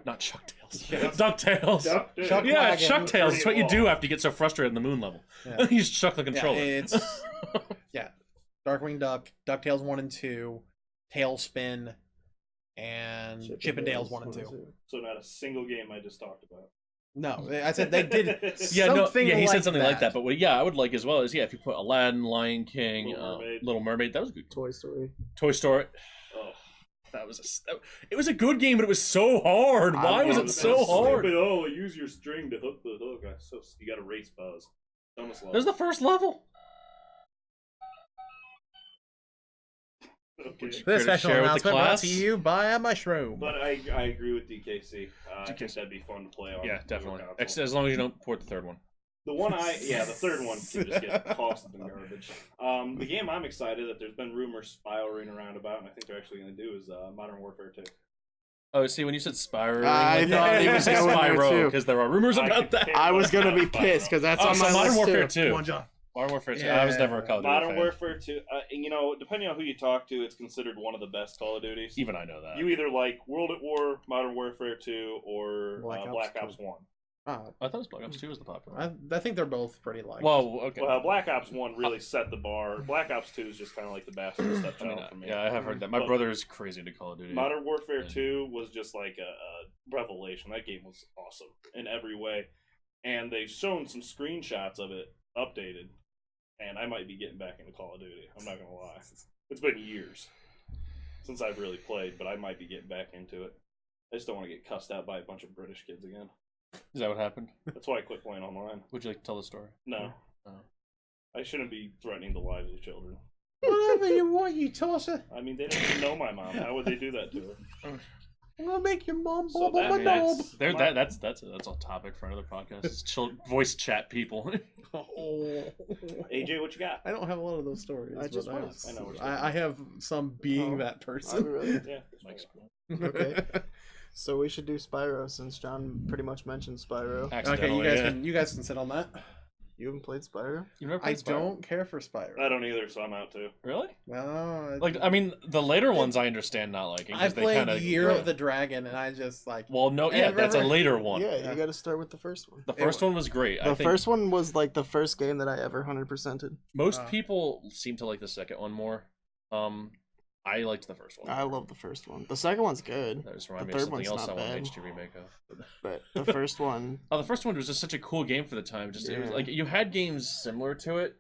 Not Chuck Tales. Yeah. DuckTales. Duck, Chuck- Yeah, Wagon. Chuck Tales. It's what you do after you get so frustrated in the moon level. Yeah. You just chuck the Yeah, controller. it's Darkwing Duck, DuckTales 1 and 2, Tailspin, and Chippendales 1 and 2. So not a single game I just talked about. No, I said they did Yeah, no, something yeah, he like said something like that. that. But what, yeah, I would like as well is if you put Aladdin, Lion King, Little Mermaid. Little Mermaid, that was good. Toy Story. Toy Story, Oh, that was it was a good game, but it was so hard. Why was it loved so it. hard? Stupid, oh, use your string to hook the hook. So you got to race Buzz. Dumbest That level. was the first level. Okay. This Care to special share with the announcement brought class? to you by a mushroom. But I agree with DKC. I think that'd be fun to play on. Yeah, newer definitely. console. As long as you don't port the third one. The the third one can just get tossed in the garbage. The game I'm excited that there's been rumors spiraling around about, and I think they're actually going to do is Modern Warfare 2. Oh, see, when you said Spyro, I thought he he was was saying going there Spyro too. because there are rumors I about could that. care I was less gonna be about pissed Spyro. because that's Oh, on so my Modern list Warfare too. 2. Come on, John. Modern Warfare 2. Yeah. I was never a Call of Duty Modern fan. Warfare 2, depending on who you talk to, it's considered one of the best Call of Duties. Even I know that. You either like World at War, Modern Warfare 2, or Black Black Ops Ops 1. Oh, I thought it was Black Ops 2 was the popular. I think they're both pretty like. Well, okay. Well, Black Ops 1 really set the bar. Black Ops 2 is just kind of like the bastard I mean, stepchild for me. yeah, I have heard that. My But- brother is crazy into Call of Duty. Modern Warfare Yeah. 2 was just like a revelation. That game was awesome in every way. And they've shown some screenshots of it updated. And I might be getting back into Call of Duty. I'm not going to lie. It's been years since I've really played, but I might be getting back into it. I just don't want to get cussed out by a bunch of British kids again. Is that what happened? That's why I quit playing online. Would you like to tell the story? No. Oh. I shouldn't be threatening the lives of children. Whatever you want, you toss it. I mean, they don't even know my mom. How would they do that to her? I'm gonna make your mom So bubble my knob. That's a topic for another podcast. It's voice chat people. Oh. AJ, what you got? I don't have a lot of those stories. I just but was. I know what you're I have some being Oh. that Oh, person. really? Yeah. Mike's Okay. So we should do Spyro since John pretty much mentioned Spyro. Okay, accidentally. you guys can sit on that. You haven't played Spyro? You never I played Spyro? don't care for Spyro. I don't either, so I'm out too. Really? No, Like, I mean, the later ones I understand not liking. I 'cause they played kinda, Year of the Dragon, and I just like. Well, no, I yeah, that's a remember- later one. Yeah, you got to start with the first one. The first one was great. I The think first one was like the first game that I ever 100%ed. most people seem to like the second one more. I liked the first one. I love the first one. The second one's good, That just reminded the me of third something one's else I not want an bad. HD remake of. but the first one, Oh, the first one was just such a cool game for the time. Just it was Yeah. like you had games similar to it,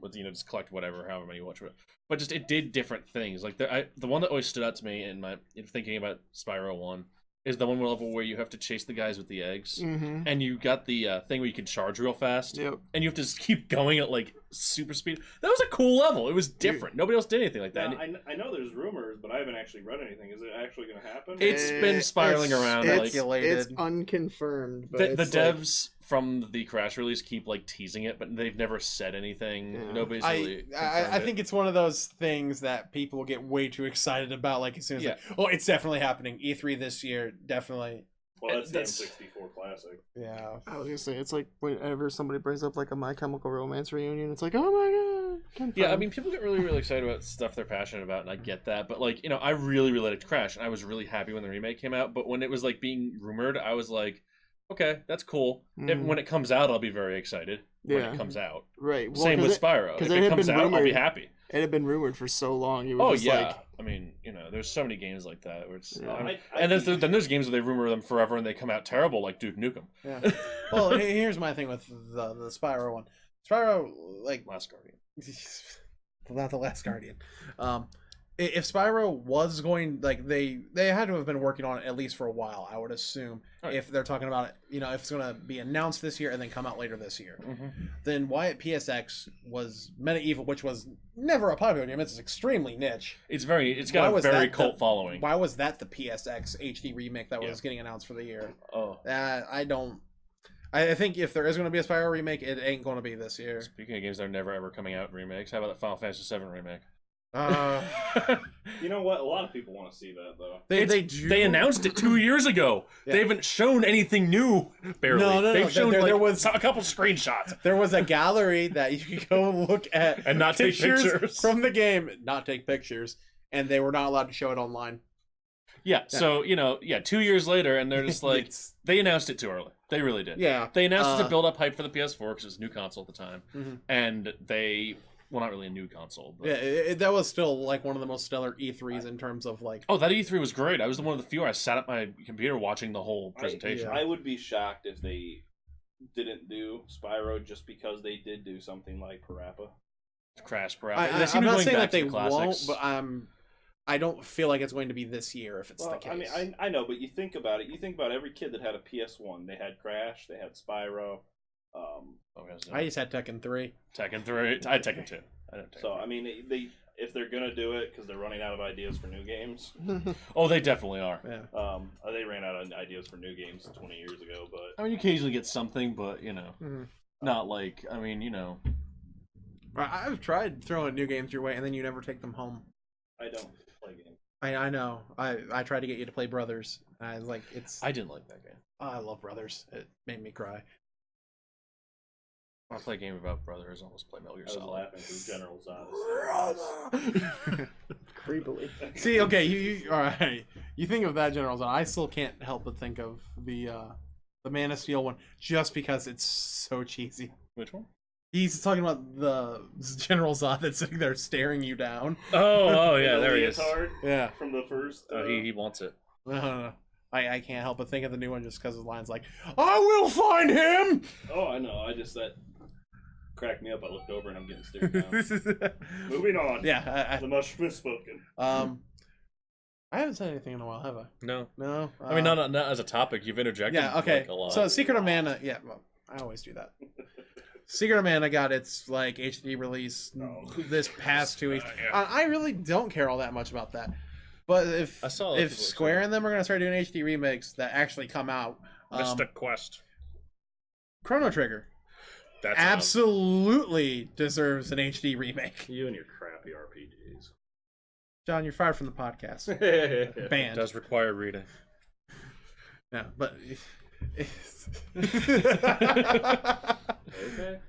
with just collect whatever, however many you watch it, but just it did different things. Like the one that always stood out to me in thinking about Spyro 1 is the one level where you have to chase the guys with the eggs, mm-hmm. and you got the thing where you can charge real fast, Yep. and you have to just keep going at like super speed. That was a cool level. It was different. Nobody else did anything like that. Now, And I know there's rumors, but I haven't actually read anything. Is it actually going to happen? It's been spiraling around, like- Speculated. It's unconfirmed. But the it's like- devs from the Crash release keep like teasing it, but they've never said anything. Yeah. Nobody's I, really. I think it's one of those things that people get way too excited about. Like as soon as, Yeah. like, oh, it's definitely happening. E3 this year, definitely. Well, that's the That's- N64 classic. Yeah. I was gonna say it's like whenever somebody brings up like a My Chemical Romance reunion, it's like, oh my god. Confirmed. Yeah, I mean, people get really excited about stuff they're passionate about, and I get that. But like, I really liked Crash, and I was really happy when the remake came out. But when it was like being rumored, I was like, okay, that's cool. Mhm. When it comes out, I'll be very excited. When Yeah. it comes out, right. Well, same 'cause with it, Spyro. 'cause If it it had comes been out, I'll be rumored. happy. It had been rumored for so long. You were Oh just yeah, like, I mean, there's so many games like that where it's. Yeah. And then there's games where they rumor them forever and they come out terrible, like Duke Nukem. Yeah. Well, here's my thing with the Spyro one. Spyro, like, Last Guardian. not the Last Guardian. If Spyro was going, like, they had to have been working on it at least for a while, I would assume. Right. If they're talking about it, if it's going to be announced this year and then come out later this year. Mm-hmm. Then why at PSX was Medieval, which was never a popular game. It's extremely niche. It's got Why a was very that cult the- following. Why was that the PSX HD remake that Yeah. was getting announced for the year? Oh, I think if there is going to be a Spyro remake, it ain't going to be this year. speaking of games that are never ever coming out in remakes, how about that Final Fantasy VII remake? You know what? A lot of people want to see that, though. They announced it 2 years ago. Yeah. They haven't shown anything new. Barely. No. They've shown There was a couple screenshots there was a gallery that you could go look at and not take pictures. from the game, not take pictures, and they were not allowed to show it online. Yeah. So 2 years later, and they're just like It's- they announced it too early. They really did. yeah, They announced it to build up hype for the PS4 because it was a new console at the time, Mhm. and not really a new console. But... yeah. That was still like one of the most stellar E3s in terms of like. Oh, that E3 was great. I was one of the few where I sat at my computer watching the whole presentation. Yeah. I would be shocked if they didn't do Spyro just because they did do something like Parappa. Crash, bro. I'm not saying that they won't, but I don't feel like it's going to be this year if it's the case. I mean, I know, but you think about it. You think about every kid that had a PS1. They had Crash. They had Spyro. I just had Tekken 3. Tekken 3. I had Tekken 2. I didn't So I mean, if they're gonna do it because they're running out of ideas for new games. Oh, they definitely are. Yeah. They ran out of ideas for new games 20 years ago, but I mean, you occasionally get something, but Mhm. not like. I mean, I've tried throwing new games your way, and then you never take them home. I don't play games. I know. I tried to get you to play Brothers. I was like, I didn't like that game. I love Brothers. It made me cry. When I play a game about brothers, I almost play Metal Gear I was Solid. laughing because General Zod. creepily. See, okay, you all right. You think of that General Zod. I still can't help but think of the Man of Steel one, just because it's so cheesy. Which one? He's talking about the General Zod that's sitting there staring you down. Oh yeah, The there he is. leotard Yeah. from the first. Oh, he wants it. I can't help but think of the new one just because the line's like, "I will find him." Oh, I know. That cracked me up. I looked over and I'm getting stared down. Moving on. Yeah. The much misspoken. I haven't said anything in a while, have I? No. No. I mean, not as a topic. You've interjected. Yeah. Okay. Like, a lot. So Secret of Mana. Yeah. Well, I always do that. Secret of Mana got its like HD release Oh. this past 2 weeks. Yeah. I really don't care all that much about that. But I saw if people Square and them are gonna start doing HD remakes that actually come out, Mystic Quest. Chrono Trigger That's absolutely deserves an HD remake. You and your crappy RPGs. John, you're fired from the podcast. It Banned. does require reading. No, but Okay.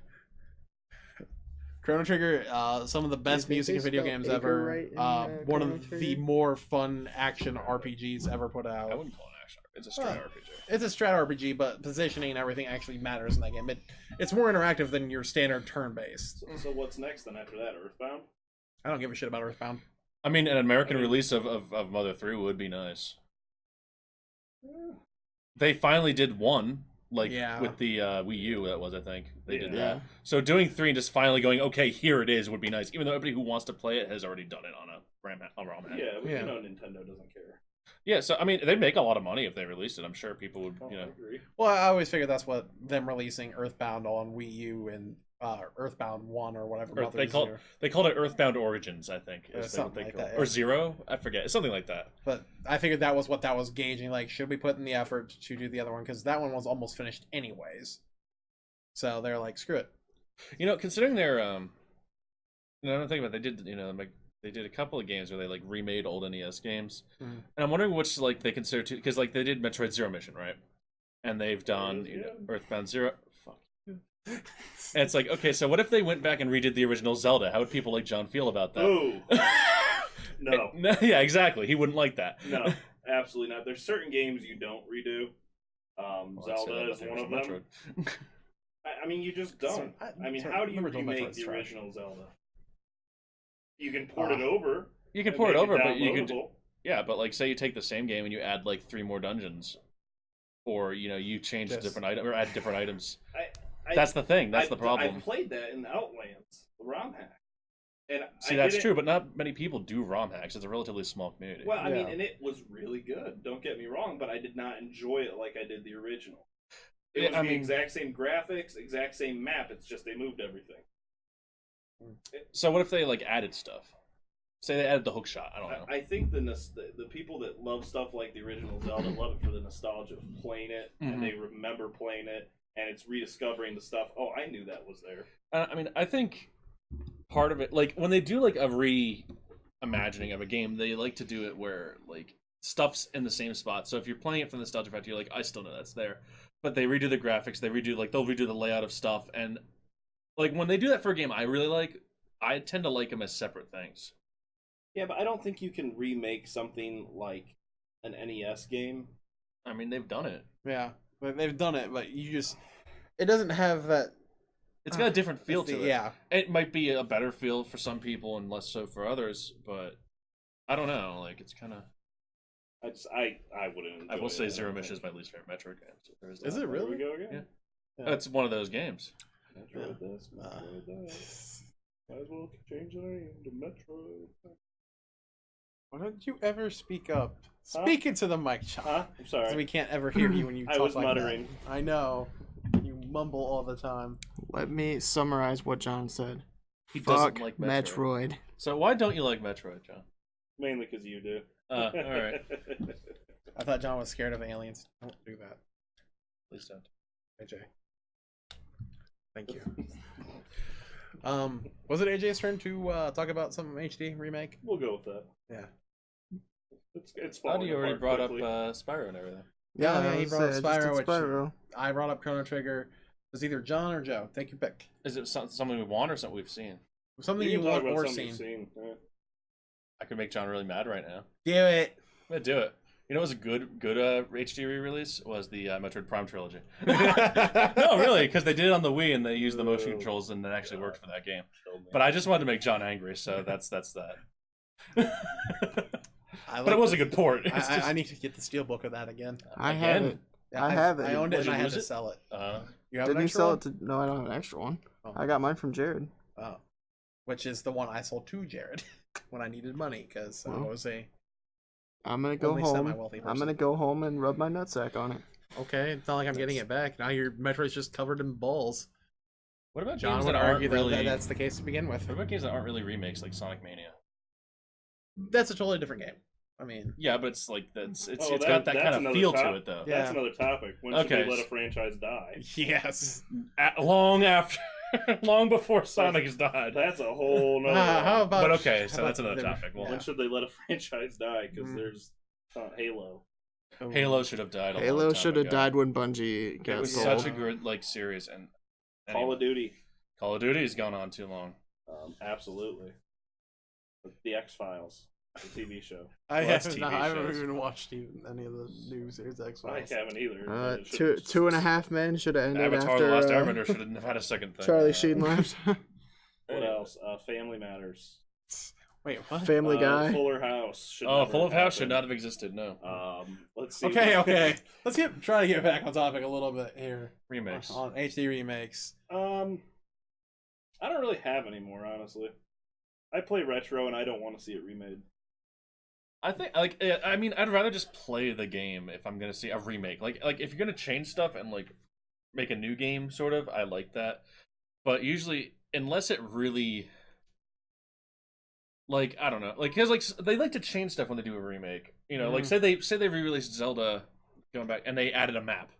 Chrono Trigger, some of the best think music they in video spelled games acre ever. right in, One Chrono of the Trigger? more fun action RPGs ever put out. I wouldn't call it an action. It's a straight RPG. It's a strat RPG, but positioning and everything actually matters in that game. It's more interactive than your standard turn-based. So what's next then after that? Earthbound? I don't give a shit about Earthbound. I mean, an American release of Mother 3 would be nice. They finally did one, like Yeah. with the Wii U. That was, I think, they did Yeah. that. So doing 3 and just finally going, okay, here it is, would be nice. Even though everybody who wants to play it has already done it on a ROM hack. Yeah, but Yeah. you know Nintendo doesn't care. Yeah. So I mean, they'd make a lot of money if they released it. I'm sure people would, Oh, you I know. agree. Well, I always figured that's what them releasing Earthbound on Wii U and Earthbound 1 or whatever. They Mother called Zero. they called it Earthbound Origins, I think, is something what they like call that, it. yeah. Or Zero, I forget. It's something like that. But I figured that was what that was gauging. Like, should we put in the effort to do the other one? Because that one was almost finished anyways. So they're like, screw it. You know, considering their I don't think about it, they did, like they did a couple of games where they like remade old NES games, Mhm. and I'm wondering which like they consider to, because like they did Metroid Zero Mission, right? And they've done Earthbound Zero. Fuck. And it's like, okay, so what if they went back and redid the original Zelda? How would people like John feel about that? Oh, no. Yeah, exactly. He wouldn't like that. No, absolutely not. There's certain games you don't redo. Well, I'd say Zelda that is about one of the them. Metroid. I mean, you just don't. I mean, how do you remake the original Zelda? You can port it over. You can and port it make over, but you could, downloadable. yeah, but like say you take the same game and you add like 3 more dungeons, or you change Yes. different item or add different items. I- That's the thing. That's I- the problem. I played that in Outlands, the ROM hack. And See, I that's didn't- true, but not many people do ROM hacks. It's a relatively small community. Well, I mean, Yeah. and it was really good. Don't get me wrong, but I did not enjoy it like I did the original. It Yeah, was I the mean- exact same graphics, exact same map. It's just they moved everything. So what if they like added stuff? Say they added the hook shot. I don't know. I think the people that love stuff like the original Zelda love it for the nostalgia of playing it, and they remember playing it, and it's rediscovering the stuff. Oh, I knew that was there. I mean, I think part of it, like when they do like a reimagining of a game, they like to do it where like stuff's in the same spot. So if you're playing it from the nostalgia factor, you're like, I still know that's there. But they redo the graphics, they'll redo the layout of stuff, and like when they do that for a game, I tend to like them as separate things. Yeah, but I don't think you can remake something like an NES game. I mean, they've done it. Yeah, but they've done it, but it doesn't have that. It's got a different feel to it. Yeah, It might be a better feel for some people and less so for others, but I don't know. Like it's kind of. I wouldn't. I will enjoy say it. Zero Mission is my least favorite Metroid game. So there's Is that. it There really? we go again. Yeah. It's one of those games. Metroid this, Metroid that. Might as well change the name to Metroid. Why don't you ever speak up? Huh? Speak into the mic, John. Huh? I'm 'Cause sorry. we can't ever hear you when you I talk was like muttering. that. I know. You mumble all the time. Let me summarize what John said. He Fuck doesn't like Metroid. Metroid. So why don't you like Metroid, John? Mainly because you do. All right. I thought John was scared of aliens. Don't do that, Please don't. AJ. Thank you. Was it AJ's turn to talk about some HD remake? We'll go with that. Yeah. It's How falling do you already apart brought quickly. up Spyro and everything? Yeah, I he was brought up saying, I just Spyro, did which Spyro. I brought up Chrono Trigger. It was either John or Joe. Take your pick. Is it something we want or something we've seen? Something You you can talk want about or something seen. you've Yeah. I could make John really mad right now. Do it. I'm gonna do it. You know, what was a good HD re-release was the Metroid Prime trilogy. No, really, because they did it on the Wii and they used the motion controls and it actually worked for that game. But I just wanted to make John angry, so that's that. But it was a good port. It's I just- need to get the steelbook of that again. I Again? have it. Yeah, I have it. I owned it Did and I you had lose to it? sell it. uh, You have Didn't an you extra sell one? it to? No, I don't have an extra one. Oh. I got mine from Jared. Oh. Which is the one I sold to Jared when I needed money because I Well. was a I'm gonna go Only home. semi-wealthy I'm person. gonna go home and rub my nutsack on it. okay. It's not like I'm getting it back now. Your Metroid's just covered in balls. what about John games would that aren't argue really? that that's the case to begin with. What about games that aren't really remakes, like Sonic Mania? That's a totally different game. I mean, Yeah, but it's like it's Oh, got that that's kind of another feel top- to it though. Yeah. That's another topic. When should Okay, they let a so- franchise die? yes. Long after, long before Sonic has died. That's a whole nother. How one. about? But okay, how so about that's another the- topic. Well, When should they let a franchise die? Because Mhm. there's Halo. Halo should have died. Halo should have died when Bungie It got was sold. such a good series, and Call of Duty. Call of Duty has gone on too long. Absolutely. The X-Files, the TV show. I Well, that's haven't. TV I haven't shows. even watched any of the new series X I Files. haven't either. but it Two should've- 2.5 Men should have ended Avatar: after The Last uh, Airbender should have had a second thing. Charlie Sheen left. What else? Family Matters. Wait, what? Family Guy. Fuller House. Should Oh, never Full of have House should happened. not have existed. No. Let's see. Okay. Let's try to get back on topic a little bit here Remakes. on HD remakes. I don't really have any more, honestly. I play retro, and I don't want to see it remade. I think I mean I'd rather just play the game if I'm gonna see a remake. Like if you're gonna change stuff and like make a new game, sort of, I like that. But usually, unless it really, like, I don't know, like, because like they like to change stuff when they do a remake. You know, like say they re-released Zelda, going back, and they added a map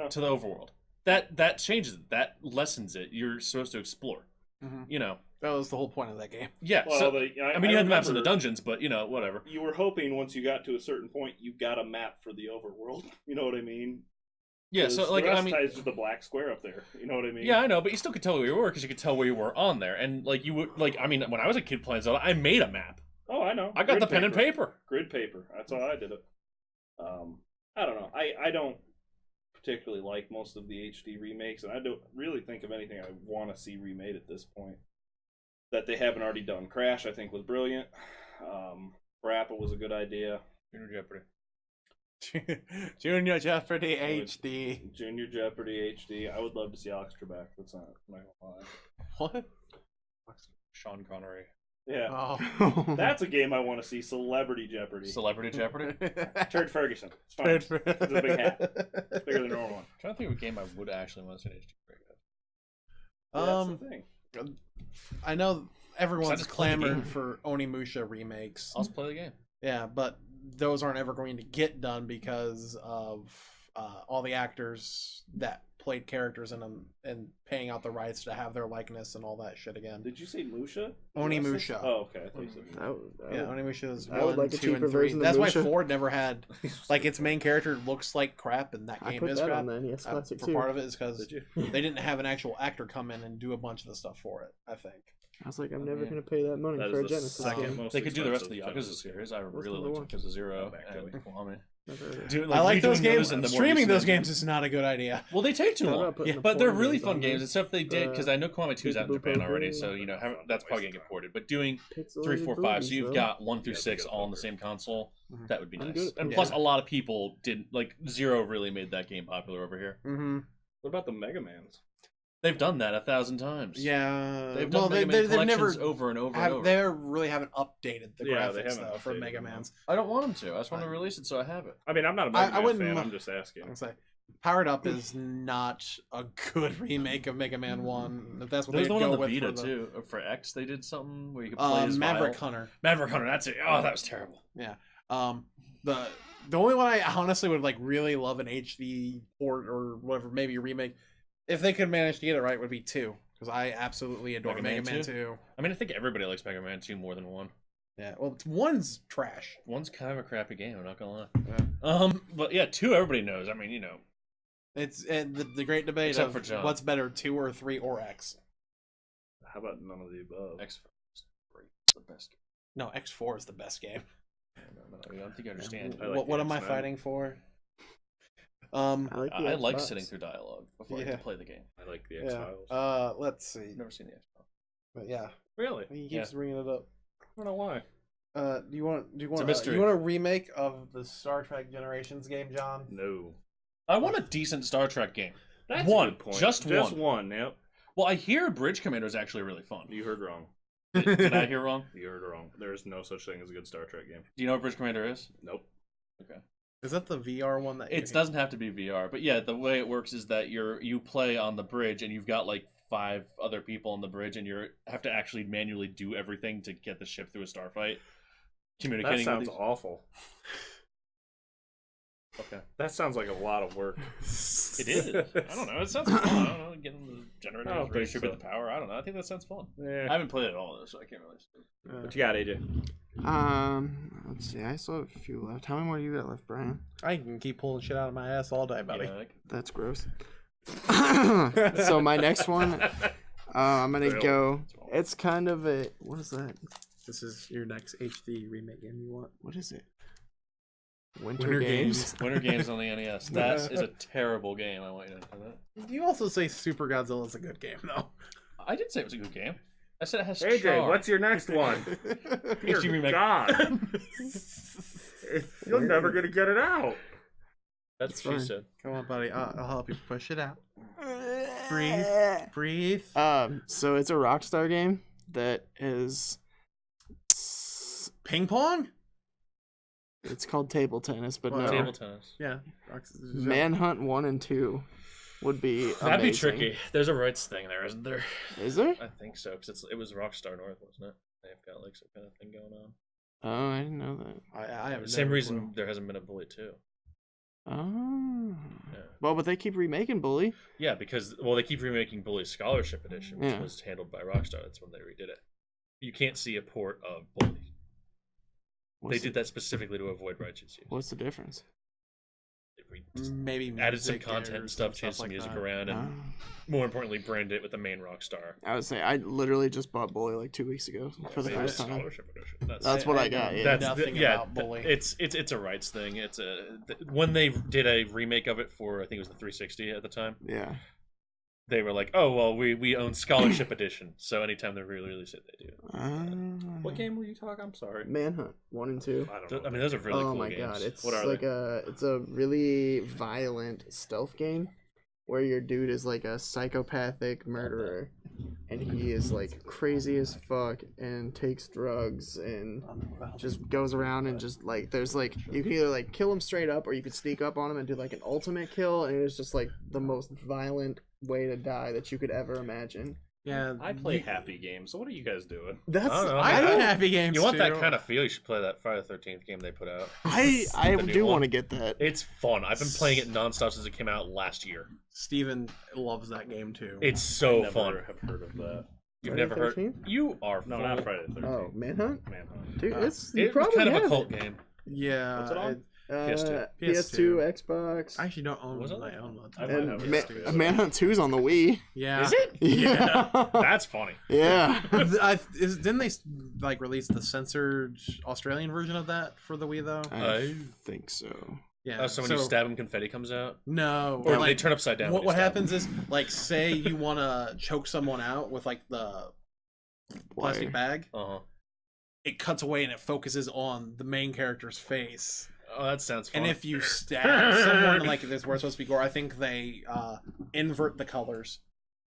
to the overworld. That changes it. That lessens it. You're supposed to explore. Mhm. You know. That was the whole point of that game. Yeah. Well, so, I I mean, you had maps in the remember dungeons, but you know, whatever. You were hoping once you got to a certain point, you got a map for the overworld. You know what I mean? Yeah. 'Cause So like, the rest I mean, ties just the black square up there. You know what I mean? yeah, I know, but you still could tell where you were because you could tell where you were on there, and like you would like. I mean, when I was a kid playing Zelda, I made a map. Oh, I know. I got the pen and paper. Grid paper. That's how I did it. I don't know. I don't particularly like most of the HD remakes, and I don't really think of anything I want to see remade at this point that they haven't already done. Crash, I think, was brilliant. Rappa was a good idea. Junior Jeopardy. Junior Jeopardy HD. Junior Jeopardy HD. I would love to see Alex Trebek. That's not gonna lie. What? Sean Connery. Yeah, Oh. that's a game I want to see. Celebrity Jeopardy. Celebrity Jeopardy. Turd Ferguson. It's fine. It's a big hat. It's bigger than a normal one. I'm trying to think of a game I would actually want to see in HD. That's the thing. I know everyone's just play the clamoring game. for Onimusha remakes. I'll just play the game. Yeah, but those aren't ever going to get done because of all the actors that played characters in them and paying out the rights to have their likeness and all that shit again. Did you say Musha? Onimusha. Oh, okay. I thought you said Yeah, Onimusha is I would 1, like a 2, and cheaper 3. version of That's why Musha. 4 never had like its main character looks like crap, and that I game put is that crap. on the NES Classic For too. part of it is because Did you? they didn't have an actual actor come in and do a bunch of the stuff for it. I think. I was like, I'm never Yeah. gonna pay that money That for a is the Genesis second game. most They could do the rest of the expensive Yakuza Genesis series. I really number like one? Yakuza Zero Back to and it. Kiwami. Never heard of it. Doing, I like redoing those games. and the more Streaming recent those ones. games is not a good idea. Well, they take too How long. about putting Yeah, the But they're porn really games fun on games. there? And stuff they did, because I know Kiwami 2's out in Japan already, Peekaboo so, you know, Boo. that's probably going to get ported. But doing Pixelated 3, 4, 5, so boobies, you've though. got 1 through Yeah, 6 they got all on the poker. same console, Mhm. that would be I'm nice. good at And poker. plus, a lot of people didn't, like, Zero really made that game popular over here. Mm-hmm. What about the Mega Mans? They've done that 1,000 times. Yeah, They've done Mega Man they've never collections over and over and over. they really haven't updated the Yeah, they graphics haven't though for updated Mega them, Man's. I don't want them to. I just want to release it so I have it. I mean, I'm not a I Mega Man wouldn't fan. mi- I'm just asking. I'm say Powered Up is not a good remake of Mega Man 1. If that's what There's they the one go on the with Vita, for too. For X, they did something where you could play as Maverick Vile. Hunter. Maverick Hunter, that's it. Oh, that was terrible. The only one I honestly would like really love an HD port or whatever, maybe a remake, if they could manage to get it right, would be 2. Because I absolutely adore Mega Mega Man Man 2? 2. I mean, I think everybody likes Mega Man 2 more than 1. Yeah, well, 1's trash. 1's kind of a crappy game, I'm not gonna lie. Yeah. But yeah, 2 everybody knows. I mean, you know. It's the great debate Except of for John. what's better, 2 or 3 or X. How about none of the above? X is great. It's the best game. No, X4 is the best game. I don't think you understand. I like What the am I X9. fighting for? I like the I like Xbox. sitting through dialogue before I Yeah. can play the game. I like the X Yeah. Files. Let's see. I've never seen the Xbox. But yeah, Really? he keeps bringing it up. I don't know why. Do you want a mystery. you want a remake of the Star Trek Generations game, John? No. I want a decent Star Trek game. That's One. a good point. Just one. one. Yep. Well, I hear Bridge Commander is actually really fun. You heard wrong. Did I hear wrong? You heard wrong. There is no such thing as a good Star Trek game. Do you know what Bridge Commander is? Nope. Okay. Is that the VR one that It doesn't have to be VR, but yeah, the way it works is that you play on the bridge and you've got like 5 other people on the bridge and you have to actually manually do everything to get the ship through a starfight. communicating. That sounds with awful. Okay. That sounds like a lot of work. It is. I don't know. It sounds fun. I don't know. Getting the I generators, don't think redistribute so. the power. I don't know. I think that sounds fun. Yeah. I haven't played it at all, though, so I can't really say. What you got, AJ? Let's see. I still have a few left. How many more do you got left, Brian? I can keep pulling shit out of my ass all day, buddy. Yeah, That's gross. So my next one, I'm gonna go. It's kind of a. What is that? This is your next HD remake game you want. What is it? Winter Games. Winter Games on the NES. That is a terrible game. I want you to know that. You also say Super Godzilla is a good game, though. I did say it was a good game. I said it has AJ, charm. what's your next one? Dear HD remake. God. You're never going to get it out. That's what she fine. said. Come on, buddy. I'll help you push it out. Breathe. Breathe. So it's a Rockstar game that is. Ping pong? It's called table tennis, but Well, no. Table tennis. Yeah. Manhunt 1 and 2 would be That'd be amazing. tricky. There's a rights thing there, isn't there? Is there? I think so, because it was Rockstar North, wasn't it? They've got like some kind of thing going on. Oh, I didn't know that. I have Same reason there hasn't been a Bully 2. Oh. Yeah. Well, but they keep remaking Bully. Yeah, because they keep remaking Bully Scholarship Edition, which Yeah. was handled by Rockstar. That's when they redid it. You can't see a port of Bully. They did that specifically to avoid rights issues. What's the difference? Maybe Added some music content or and stuff, changed some like music that. around, and more importantly, branded it with the main Rockstar. I would say I literally just bought Bully like 2 weeks ago for the See, first it's time. Scholarship Edition. That's what I got. Yeah. Nothing about Bully. It's a rights thing. When they did a remake of it for, I think it was the 360 at the time. Yeah. They were like, oh well, we own Scholarship Edition, so anytime they re-release it, they do. What game were you talking? I'm sorry. Manhunt 1 and 2. I don't know. I mean, those are really Oh cool my games. god, it's What are like they? it's a really violent stealth game where your dude is like a psychopathic murderer and he is like crazy as fuck and takes drugs and just goes around and just like there's like you can either like kill him straight up or you could sneak up on him and do like an ultimate kill, and it's just like the most violent way to die that you could ever imagine. Yeah. I play happy games, so what are you guys doing? That's I don't know. I I like don't happy games. You want too. that kind of feel? You should play that Friday the 13th game they put out. I The new do one. want to get that. It's fun. I've been playing it nonstop since it came out last year. Steven loves that game too. It's so Never fun. have heard of that. You've Friday never heard? 13th? You are No, full. not Friday the 13th. Oh, Manhunt? Manhunt. Dude, Uh, it's you It was probably kind of a have cult it. game. Yeah. What's it on? PS2. PS2, Xbox. I actually don't own Was it? my own one. I might And have it. Manhunt 2's on the Wii. Yeah. Is it? Yeah. That's funny. Yeah. Didn't they like release the censored Australian version of that for the Wii though? I think so. Yeah. Oh, so when you stab him, confetti comes out? No. Or like, they turn upside down. What happens is, like, say you want to choke someone out with like the plastic bag, Uh-huh. it cuts away and it focuses on the main character's face. Oh, that sounds fun. And if you stab someone, like if this where it's supposed to be gore, I think they invert the colors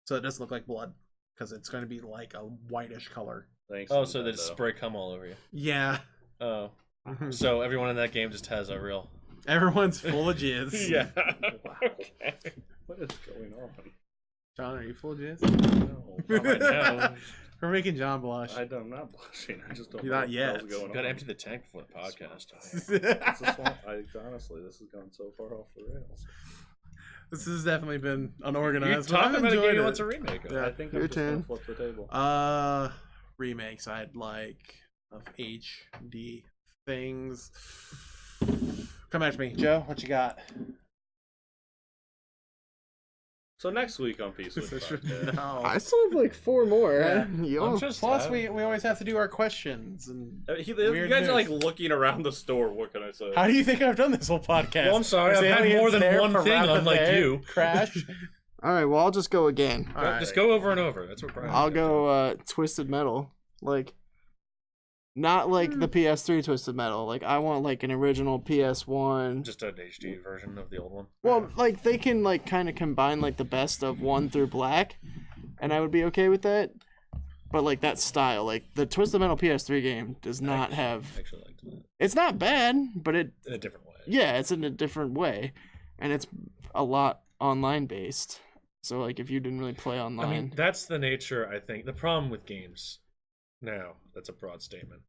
so it doesn't look like blood because it's going to be like a whitish color. Thanks. Oh, so they just spray cum all over you. Yeah. Oh. Mhm. So everyone in that game just has a real... Everyone's full of jizz. Yeah. Okay. What is going on? John, are you full of jizz? No. Not right now. We're making John blush. I'm not blushing. I just don't You're know not what the yet. hell's going Gotta on. empty the tank before the podcast. It's a swamp. Honestly, this has gone so far off the rails. This has definitely been You unorganized. but talk I've about a game enjoyed you it. want to remake of. Yeah. I think Your I'm just gonna turn. flip the table. Remakes I'd like of HD things. Come back to me, Joe. What you got? So next week on P.Switch podcast. No. I still have like 4 more. Yeah. Yo. Plus, we always have to do our questions. And You Weird guys are news. like looking around the store. What can I say? how do you think I've done this whole podcast? Well, I'm sorry, Is I've had aliens more than there one for thing, rapid unlike air you. Crash. All right, well, I'll just go again. All right. Just go over and over. That's what Brian. I'll go Twisted Metal. Like, not like Hmm. the PS3 Twisted Metal. Like, I want like an original PS1. Just an HD version of the old one. Well, like they can like kind of combine like the best of 1 through Black, and I would be okay with that. But like that style, like the Twisted Metal PS3 game does not have. I actually liked that It's not bad, but it in a different way. yeah, it's in a different way, and it's a lot online based. So like if you didn't really play online, I mean, that's the nature. I think the problem with games now. That's a broad statement,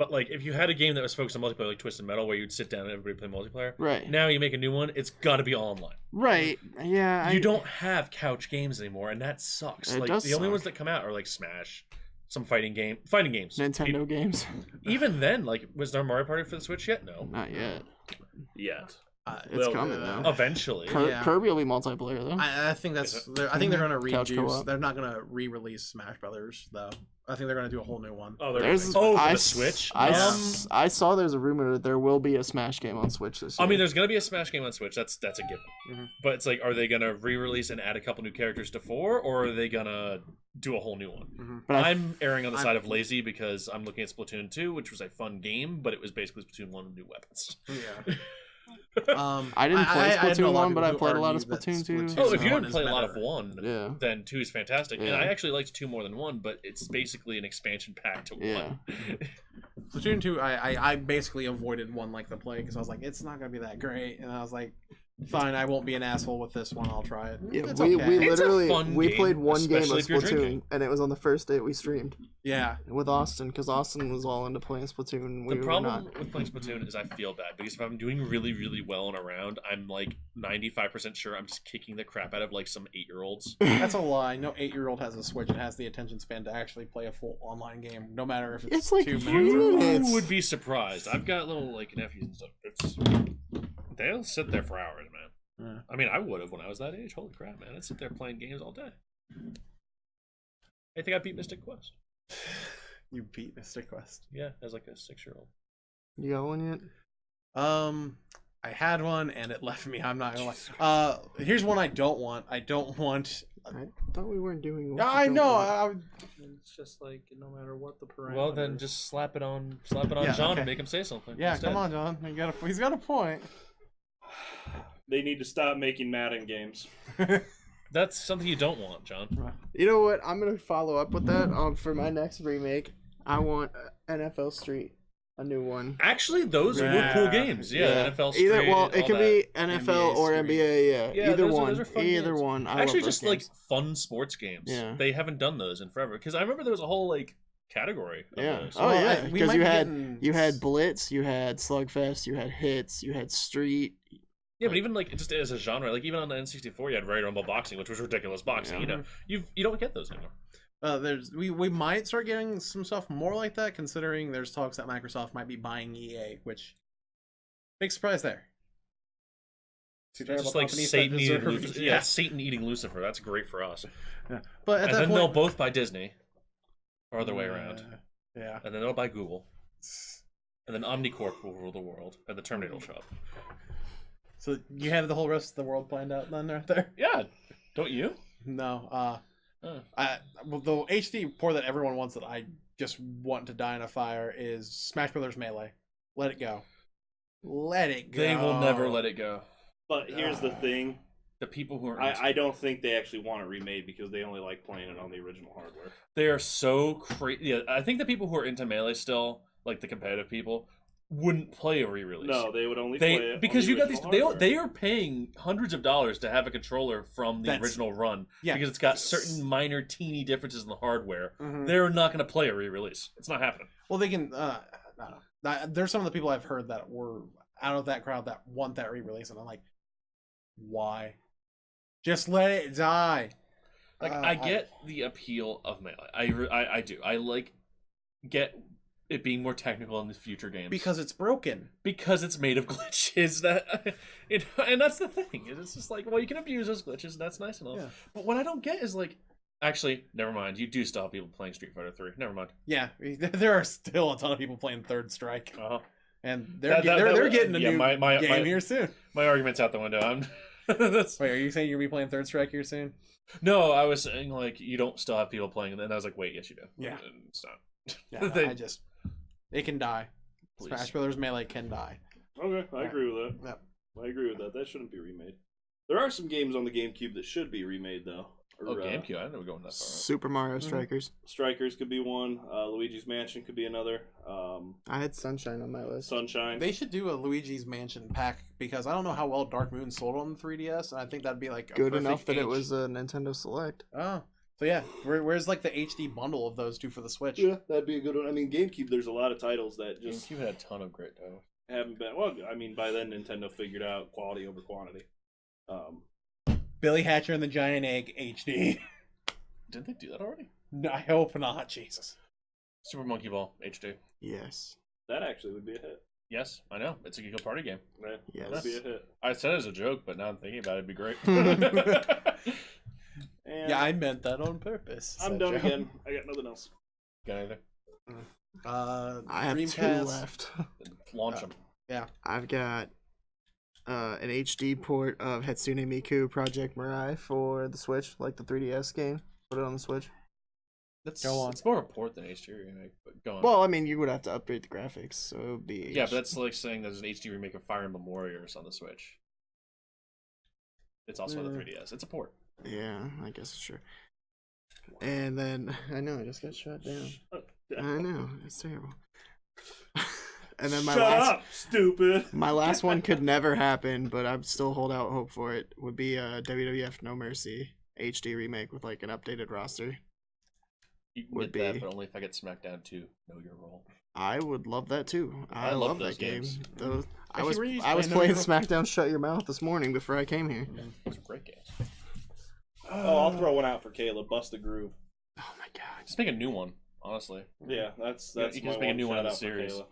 But like, if you had a game that was focused on multiplayer, like Twisted Metal, where you'd sit down and everybody play multiplayer, Right. now you make a new one, it's got to be all online. Right. Yeah. You don't have couch games anymore, and that sucks. It Like does the only suck. ones that come out are like Smash, some fighting games. Nintendo games. Even then, like, was there Mario Party for the Switch yet? No. Not yet. Yet. It's coming though. Eventually. Yeah. Kirby will be multiplayer though. I think that's. Is I think they're gonna Couch rejuice. co-op. They're not gonna re-release Smash Brothers though. I think they're gonna do a whole new one. Oh, There's for I, the Switch. I saw there's a rumor that there will be a Smash game on Switch this year. I mean, there's gonna be a Smash game on Switch. That's a given. Mhm. But it's like, are they gonna re-release and add a couple new characters to 4, or are they gonna do a whole new one? but I'm erring on the side of lazy because I'm looking at Splatoon 2, which was a fun game, but it was basically Splatoon 1 with new weapons. Yeah. I didn't play I know Splatoon 1, of but I people who played a lot of argue that Splatoon 2. Oh, if you one didn't is play a lot of better. 1, Yeah. then 2 is fantastic. And Yeah. I actually liked 2 more than 1, but it's basically an expansion pack to 1. Yeah. Splatoon 2, I basically avoided one like the plague because I was like, it's not gonna be that great, and I was like, fine, I won't be an asshole with this one. I'll try it. Yeah, It's we okay. It's a literally fun we game, played one game of especially if you're Splatoon, drinking. and it was on the first day we streamed Yeah. with Austin because Austin was all into playing Splatoon. And we The were problem not. with playing Splatoon is I feel bad because if I'm doing really, really well in a round, I'm like 95% sure I'm just kicking the crap out of like some 8-year-olds. That's a lie. No 8-year-old has a Switch and has the attention span to actually play a full online game, no matter if it's It's like 2 3 minutes. or minutes. You would be surprised. I've got little like nephews and stuff. They'll sit there for hours, man. Yeah. I mean, I would have when I was that age. Holy crap, man! I'd sit there playing games all day. I think I beat Mystic Quest. You beat Mystic Quest. Yeah, as like a 6-year-old. You got one yet? I had one and it left me. I'm not gonna lie. Here's one I don't want. I don't want. I thought we weren't doing. Yeah, I know. It's just like no matter what the parameters. Well, then just slap it on Yeah, John okay. and make him say something. Yeah, instead. come on, John. He's got a point. They need to stop making Madden games. That's something you don't want, John. You know what? I'm gonna follow up with that. For my next remake, I want NFL Street, a new one. Actually, those were Yeah. cool games. Yeah, NFL Street. Either well, it all can that. be NFL or NBA Street. NBA. Yeah, Yeah, either those one. are fun Either games. one. I Actually love those just like games. fun sports games. Yeah. They haven't done those in forever because I remember there was a whole like category of Yeah. those. Oh Well, yeah, we because might you be had getting- you had Blitz, you had Slugfest, you had Hits, you had Street. Yeah, but even like just as a genre, like even on the N64, you had Royal Rumble boxing, which was ridiculous boxing. Yeah. You know, you don't get those anymore. We might start getting some stuff more like that, considering there's talks that Microsoft might be buying EA, which big surprise there. Two It's terrible just like companies that Satan eating deserve- Lucifer. Yeah, Satan eating Lucifer. That's great for us. Yeah. But at And that then point, they'll both buy Disney, or other way around. Yeah. And then they'll buy Google, and then Omnicorp will rule the world, and the Terminator will show up. So you have the whole rest of the world planned out then, right there? Yeah, don't you? No. Oh. Well, the HD port that everyone wants that I just want to die in a fire is Smash Brothers Melee. Let it go. Let it go. They will never let it go. But here's the thing. The people who are I don't think they actually want it remade because they only like playing it on the original hardware. they are so crazy. Yeah, I think the people who are into Melee still, like the competitive people, wouldn't play a re-release. No, they would only play They it because on the you got these original hardware. they are paying hundreds of dollars to have a controller from the That's- original run Yeah. because it's got certain minor teeny differences in the hardware. Mhm. They're not going to play a re-release. It's not happening. Well, they can. I don't know. There's some of the people I've heard that were out of that crowd that want that re-release, and I'm like, why? Just let it die. Like I get the appeal of Melee. I do. I like get it being more technical in the future games because it's broken. because it's made of glitches that and that's the thing. It's just like, well, you can abuse those glitches and that's nice and all. Yeah. But what I don't get is like, actually, never mind. You do still have people playing Street Fighter 3. Never mind. Yeah, there are still a ton of people playing Third Strike, Uh-huh. and That- they're getting a yeah, new game here soon. My argument's out the window. I'm that's, Wait, are you saying you'll be playing Third Strike here soon? no, I was saying like you don't still have people playing, and then I was like, wait, yes, you do. Yeah. And it's not. Yeah, no, They- it can die. Please. Smash Brothers Melee can die. Okay, I agree with that. Yep. I agree with that. That shouldn't be remade. There are some games on the GameCube that should be remade, though. Oh, GameCube. I never going that far. Super Mario Strikers. Strikers could be one. Luigi's Mansion could be another. I had Sunshine on my list. Sunshine. They should do a Luigi's Mansion pack because I don't know how well Dark Moon sold on the 3DS, and I think that'd be like a Good perfect enough that it age. was a Nintendo Select. Oh, So yeah, where's like the HD bundle of those two for the Switch? Yeah, that'd be a good one. I mean, GameCube. There's a lot of titles that just GameCube had a ton of great titles. haven't been. Well, I mean, by then Nintendo figured out quality over quantity. Billy Hatcher and the Giant Egg HD. Didn't they do that already? No, I hope not. Jesus. Super Monkey Ball HD. Yes. That actually would be a hit. Yes, I know. It's a good party game. Right? Yes. That would be a hit. I said it as a joke, but now I'm thinking about it, it'd be great. And Yeah, I meant that on purpose. I'm said done Joe. again. I got nothing else. Got anything? I have 2 Dreamcast. left. Launch them. I've got an HD port of Hatsune Miku Project Mirai for the Switch, like the 3DS game. Put it on the Switch. That's Go on. It's more a port than HD remake, but go on. Well, I mean, you would have to upgrade the graphics, so it would be. yeah, but that's like saying there's an HD remake of Fire Emblem Warriors on the Switch. It's also on the 3DS. It's a port. Yeah, I guess it's true. And then I know I just got shut down. I know it's terrible. And then Shut up, stupid. my last one could never happen, but I still hold out hope for it. Would be a WWF No Mercy HD remake with like an updated roster. You can Would get be. that, but only if I get SmackDown 2. Know your role. I would love that too. I love love those that game. games. Those, I Actually, was were you I was playing playing those? SmackDown Shut Your Mouth this morning before I came here. Those are great games. Oh, I'll throw one out for Caleb. Bust the Groove. Oh my god. Just make a new one, honestly. Yeah, that's Yeah, that's you can my just make a one new one in shout the out for series. Caleb.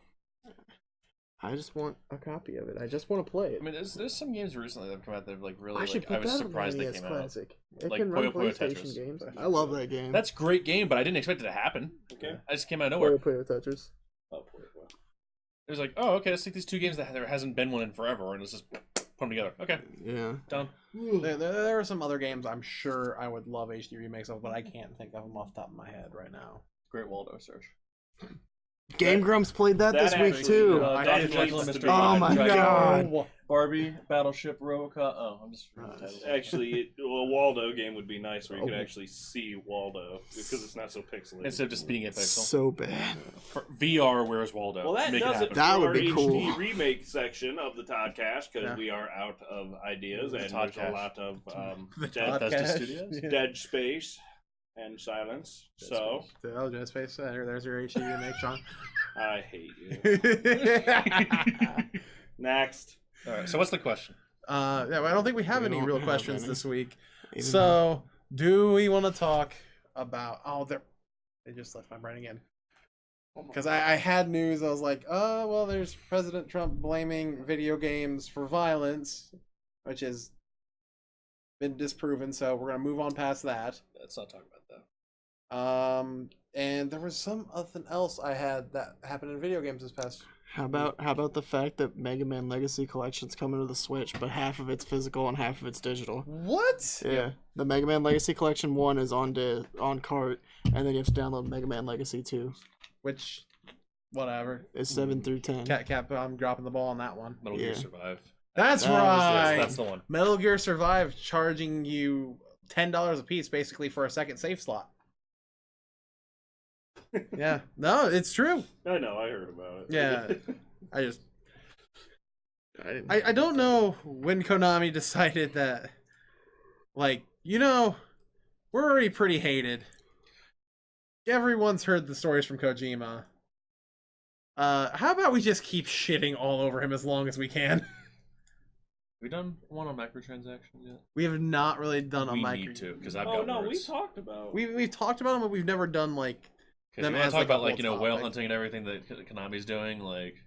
I just want a copy of it. I just want to play it. I mean, there's some games recently that have come out that have like really. I should Like, I put was that on surprised my they NES came out. Classic. It Like can run Puyo Puyo PlayStation Tetris. games. I love that game. That's a great game, but I didn't expect it to happen. Okay. I just came out of nowhere. Puyo Puyo Tetris. Oh, boy, boy. It was like, oh, okay, let's take these 2 games that there hasn't been one in forever, and let's just put them together. Okay, Yeah. done. There are some other games I'm sure I would love HD remakes of, but I can't think of them off the top of my head right now. Great Waldo search. Game Grumps played that that this week actually- too. I Dr. did Jekyll like and the- Mr. Oh my Hyde. god. Barbie, Battleship, Robocop. Oh, I'm just reading the titles. Actually, a Waldo game would be nice where you could Okay. actually see Waldo because it's not so pixelated. Instead of just being a pixel. So bad. For VR, where's Waldo? Well, that Make does it happen. for That would our be HD cool. remake section of the Toddcast because Yeah. we are out of ideas and there's a Toddcast. lot of The dead, Bethesda Toddcast. Studios? Yeah. dead space and silence. Dead So Oh, Dead Space. There's your HD remake, Sean. I hate you. Next. All right. So what's the question? Yeah, I don't think we have We any don't real have questions any. this week. Even So, do we want to talk about? Oh, they just left my brain again. Because I had news. I was like, oh, well, there's President Trump blaming video games for violence, which has been disproven. So we're gonna move on past that. Let's not talk about that. And there was something else I had that happened in video games this past. How about the fact that Mega Man Legacy Collection's coming to the Switch, but half of it's physical and half of it's digital? What? Yeah. The Mega Man Legacy Collection 1 is on cart, and then you have to download Mega Man Legacy 2. Which, whatever. It's 7 through 10. I'm dropping the ball on that one. Metal Gear Yeah. Survive. That's That was- right. That's the one. Metal Gear Survive charging you $10 a piece basically for a second save slot. Yeah, no, it's true. I know, I heard about it. Yeah. I just I didn't. I don't know when Konami decided that, like, we're already pretty hated. Everyone's heard the stories from Kojima. How about we just keep shitting all over him as long as we can? We done one on microtransactions yet? We have not really done a We micro. need to, because I've Oh got no, we words. talked about. We've talked about them, but we've never done like. Because them you want as, to talk like, a about like whole whale topic. hunting and everything that Konami's doing, like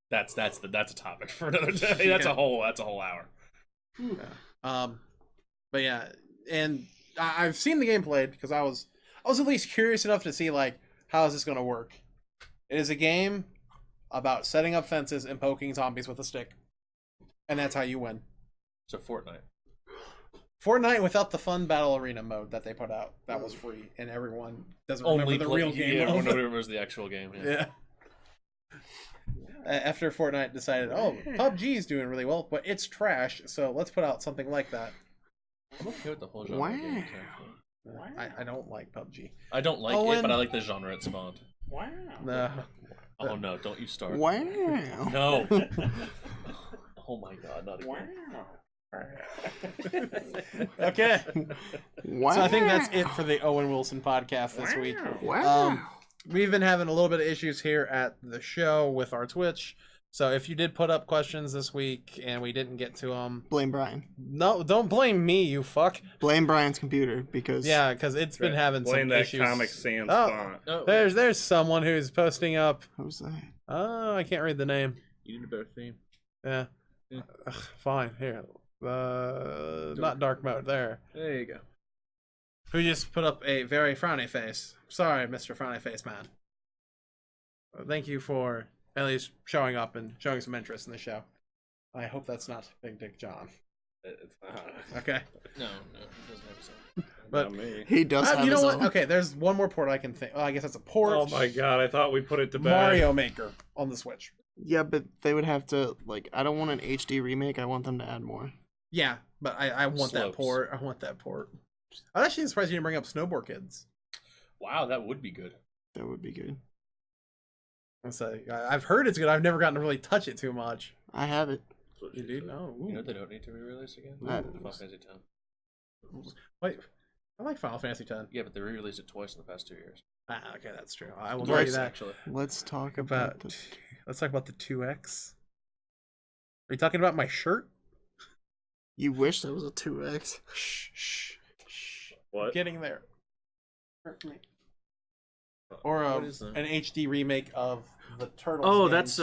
that's a topic for another day. That's Yeah. a whole hour. But yeah, and I've seen the game played because I was at least curious enough to see like how is this going to work. It is a game about setting up fences and poking zombies with a stick, and that's how you win. So Fortnite. Fortnite without the fun battle arena mode that they put out that was free, and everyone doesn't remember the real game. Yeah, of it. nobody remembers the actual game. Yeah. Yeah. After Fortnite decided, oh, PUBG is doing really well, but it's trash, so let's put out something like that. I'm okay with the whole genre. of games, actually. I don't like PUBG. I don't like Oh, it, but and- I like the genre it spawned. Wow. No. Oh no! Don't you start. Wow. No. Oh my god! Not again. Wow. Okay. Wow. So I think that's it for the Owen Wilson podcast this week. Wow. We've been having a little bit of issues here at the show with our Twitch. So if you did put up questions this week and we didn't get to them, Blame Brian. no, don't blame me, you fuck. Blame Brian's computer because Yeah, because it's been having Blame some that issues. Comic Sans Oh. font. Oh, There's someone who's posting up. who's that? Oh, I can't read the name. you need a better theme. Yeah. Yeah. Ugh, fine. Here. Not dark mode. There. There you go. Who just put up a very frowny face. Sorry, Mr. Frowny Face Man. Thank you for at least showing up and showing some interest in the show. I hope that's not Big Dick John. It's not. Okay. No, he doesn't have his own. But Not me. He does have you know his what? own. Okay, there's one more port I can think. Well, I guess that's a port. Oh my god, I thought we put it to bed. Mario Maker on the Switch. Yeah, but they would have to I don't want an HD remake. I want them to add more. Yeah, but I want that Slopes. port. I want that port. I'm actually surprised you didn't bring up Snowboard Kids. Wow, that would be good. That would be good. I've heard it's good. I've never gotten to really touch it too much. I have it. You do? No. You know they don't need to re-release again. Uh, Final Fantasy X. Wait, I like Final Fantasy X. Yeah, but they re-released it twice in the past 2 years. Ah, okay, that's true. I will Right. give you that. Actually, Let's talk About about the... let's talk about the 2X. Are you talking about my shirt? You wish there was a 2X. Shh, shh, shh. What? Getting there. Or what is that? an HD remake of the Turtles. Oh, games.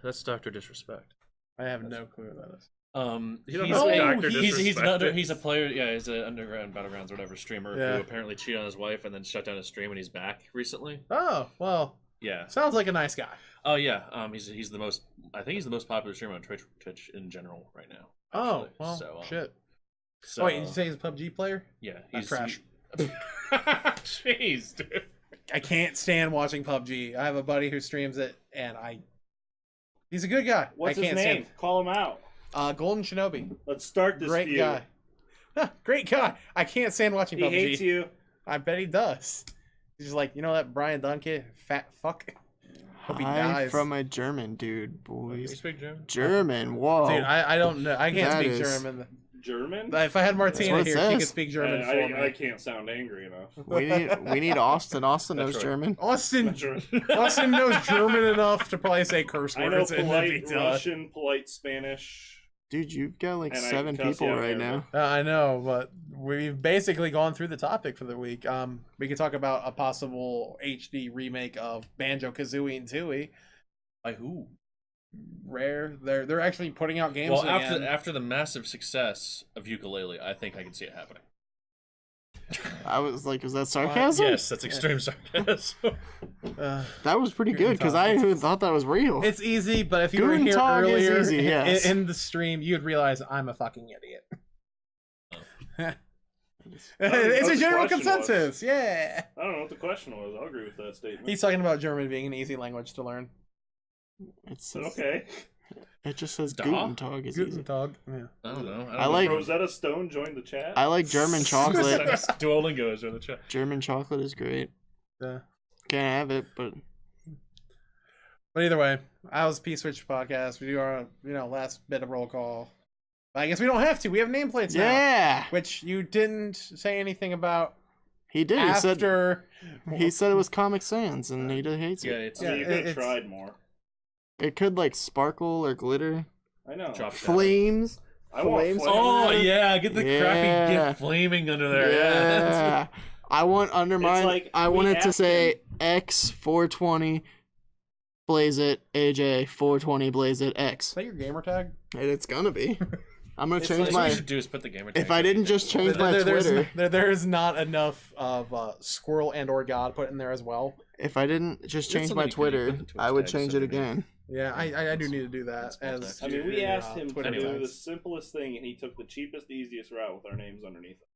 that's Dr. Disrespect. I have no clue what that is. You don't He's know a, Dr. he's Disrespect is. he's a player. Yeah, he's an underground battlegrounds or whatever streamer Yeah. who apparently cheated on his wife and then shut down his stream, and he's back recently. Oh, well, Yeah. sounds like a nice guy. Oh yeah. He's the most. I think he's the most popular streamer on Twitch in general right now. Oh, actually. well, So, shit. So, Oh, wait, did you say he's a PUBG player? yeah, That's he's trash. Jeez, dude. I can't stand watching PUBG. I have a buddy who streams it, and he's a good guy. What's I his can't name? Call him out. stand Golden Shinobi. Let's start this Great feud. guy. Great guy. I can't stand watching He PUBG. hates you. I bet he does. He's just like, you know that Brian Dunn kid? Fat fuck. Hope he Hi dies. from a German dude, You boys. speak German? German, whoa. Dude, I don't know. I can't That speak is- German. German? If I had Martina what it here, she could says. speak German for me. I can't sound angry enough. we need Austin. Austin That's knows right. German. Austin German. Austin knows German enough to probably say curse I know words. and then he polite does. Russian, polite Spanish. Dude, you've got like And I 7 can cuss people you out right there, now. I know, but we've basically gone through the topic for the week. We could talk about a possible HD remake of Banjo-Kazooie and Tooie. By who? Rare. They're actually putting out games Well, again. after the massive success of Ukulele, I think I can see it happening. I was like, is that sarcasm? Yes, that's extreme sarcasm. That was pretty Guten good because Tag. I thought that was real. It's easy, but if you were Guten here Tag is earlier easy, yes. in the stream, you'd realize I'm a fucking idiot. It's what a the general question was. consensus. Yeah. I don't know what the question was. I'll agree with that statement. He's talking about German being an easy language to learn. It says, Okay. It just says Da? Guten Tag is Guten easy. Tag. Yeah. I don't know. I like- Rosetta Stone joined the chat. I like German chocolate. Duolingo is in the chat. German chocolate is great. Yeah. Can't have it, but But either way, I was P.Switch podcast. We do our last bit of roll call. I guess we don't have to. We have nameplates now, yeah, which you didn't say anything about he did. after. He said it was Comic Sans, and he hates Yeah, it. it's I mean, you could have it's- tried more. It could like sparkle or glitter, I know. drop flames. I want flames. flames. Oh yeah, get the Yeah. crappy gift flaming under there. Yeah, I want under It's mine. like I we want it to asked say X420, blaze it AJ 420, blaze it X, Is that your gamer tag? and it's gonna be. I'm gonna It's change like- What my. we should do is put the gamer. If tag I on didn't the just thing. change my Twitter, there's not enough of Squirrel and or God put in there as well. if I didn't just That's change my something you could do, Twitter, put the Twitch I would tags change in it there. again. Yeah, I do need to do that. That's As I mean, we your, asked him to Twitter do the tags. simplest thing, and he took the cheapest, easiest route with our names underneath it.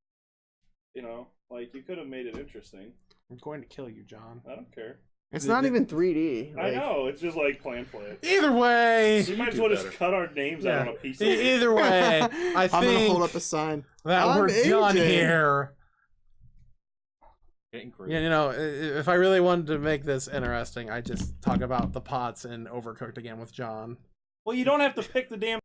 You know, like, you could have made it interesting. I'm going to kill you, John. I don't care. It's not even 3D. I know, it's just like plan play. Either way, You might as do well just better. cut our names out yeah. on a piece of Either way, I I'm gonna think hold up a sign. that I'm we're done AJ. here. Getting crazy. Yeah, if I really wanted to make this interesting, I just talk about the pots and Overcooked again with John. Well, you don't have to pick the damn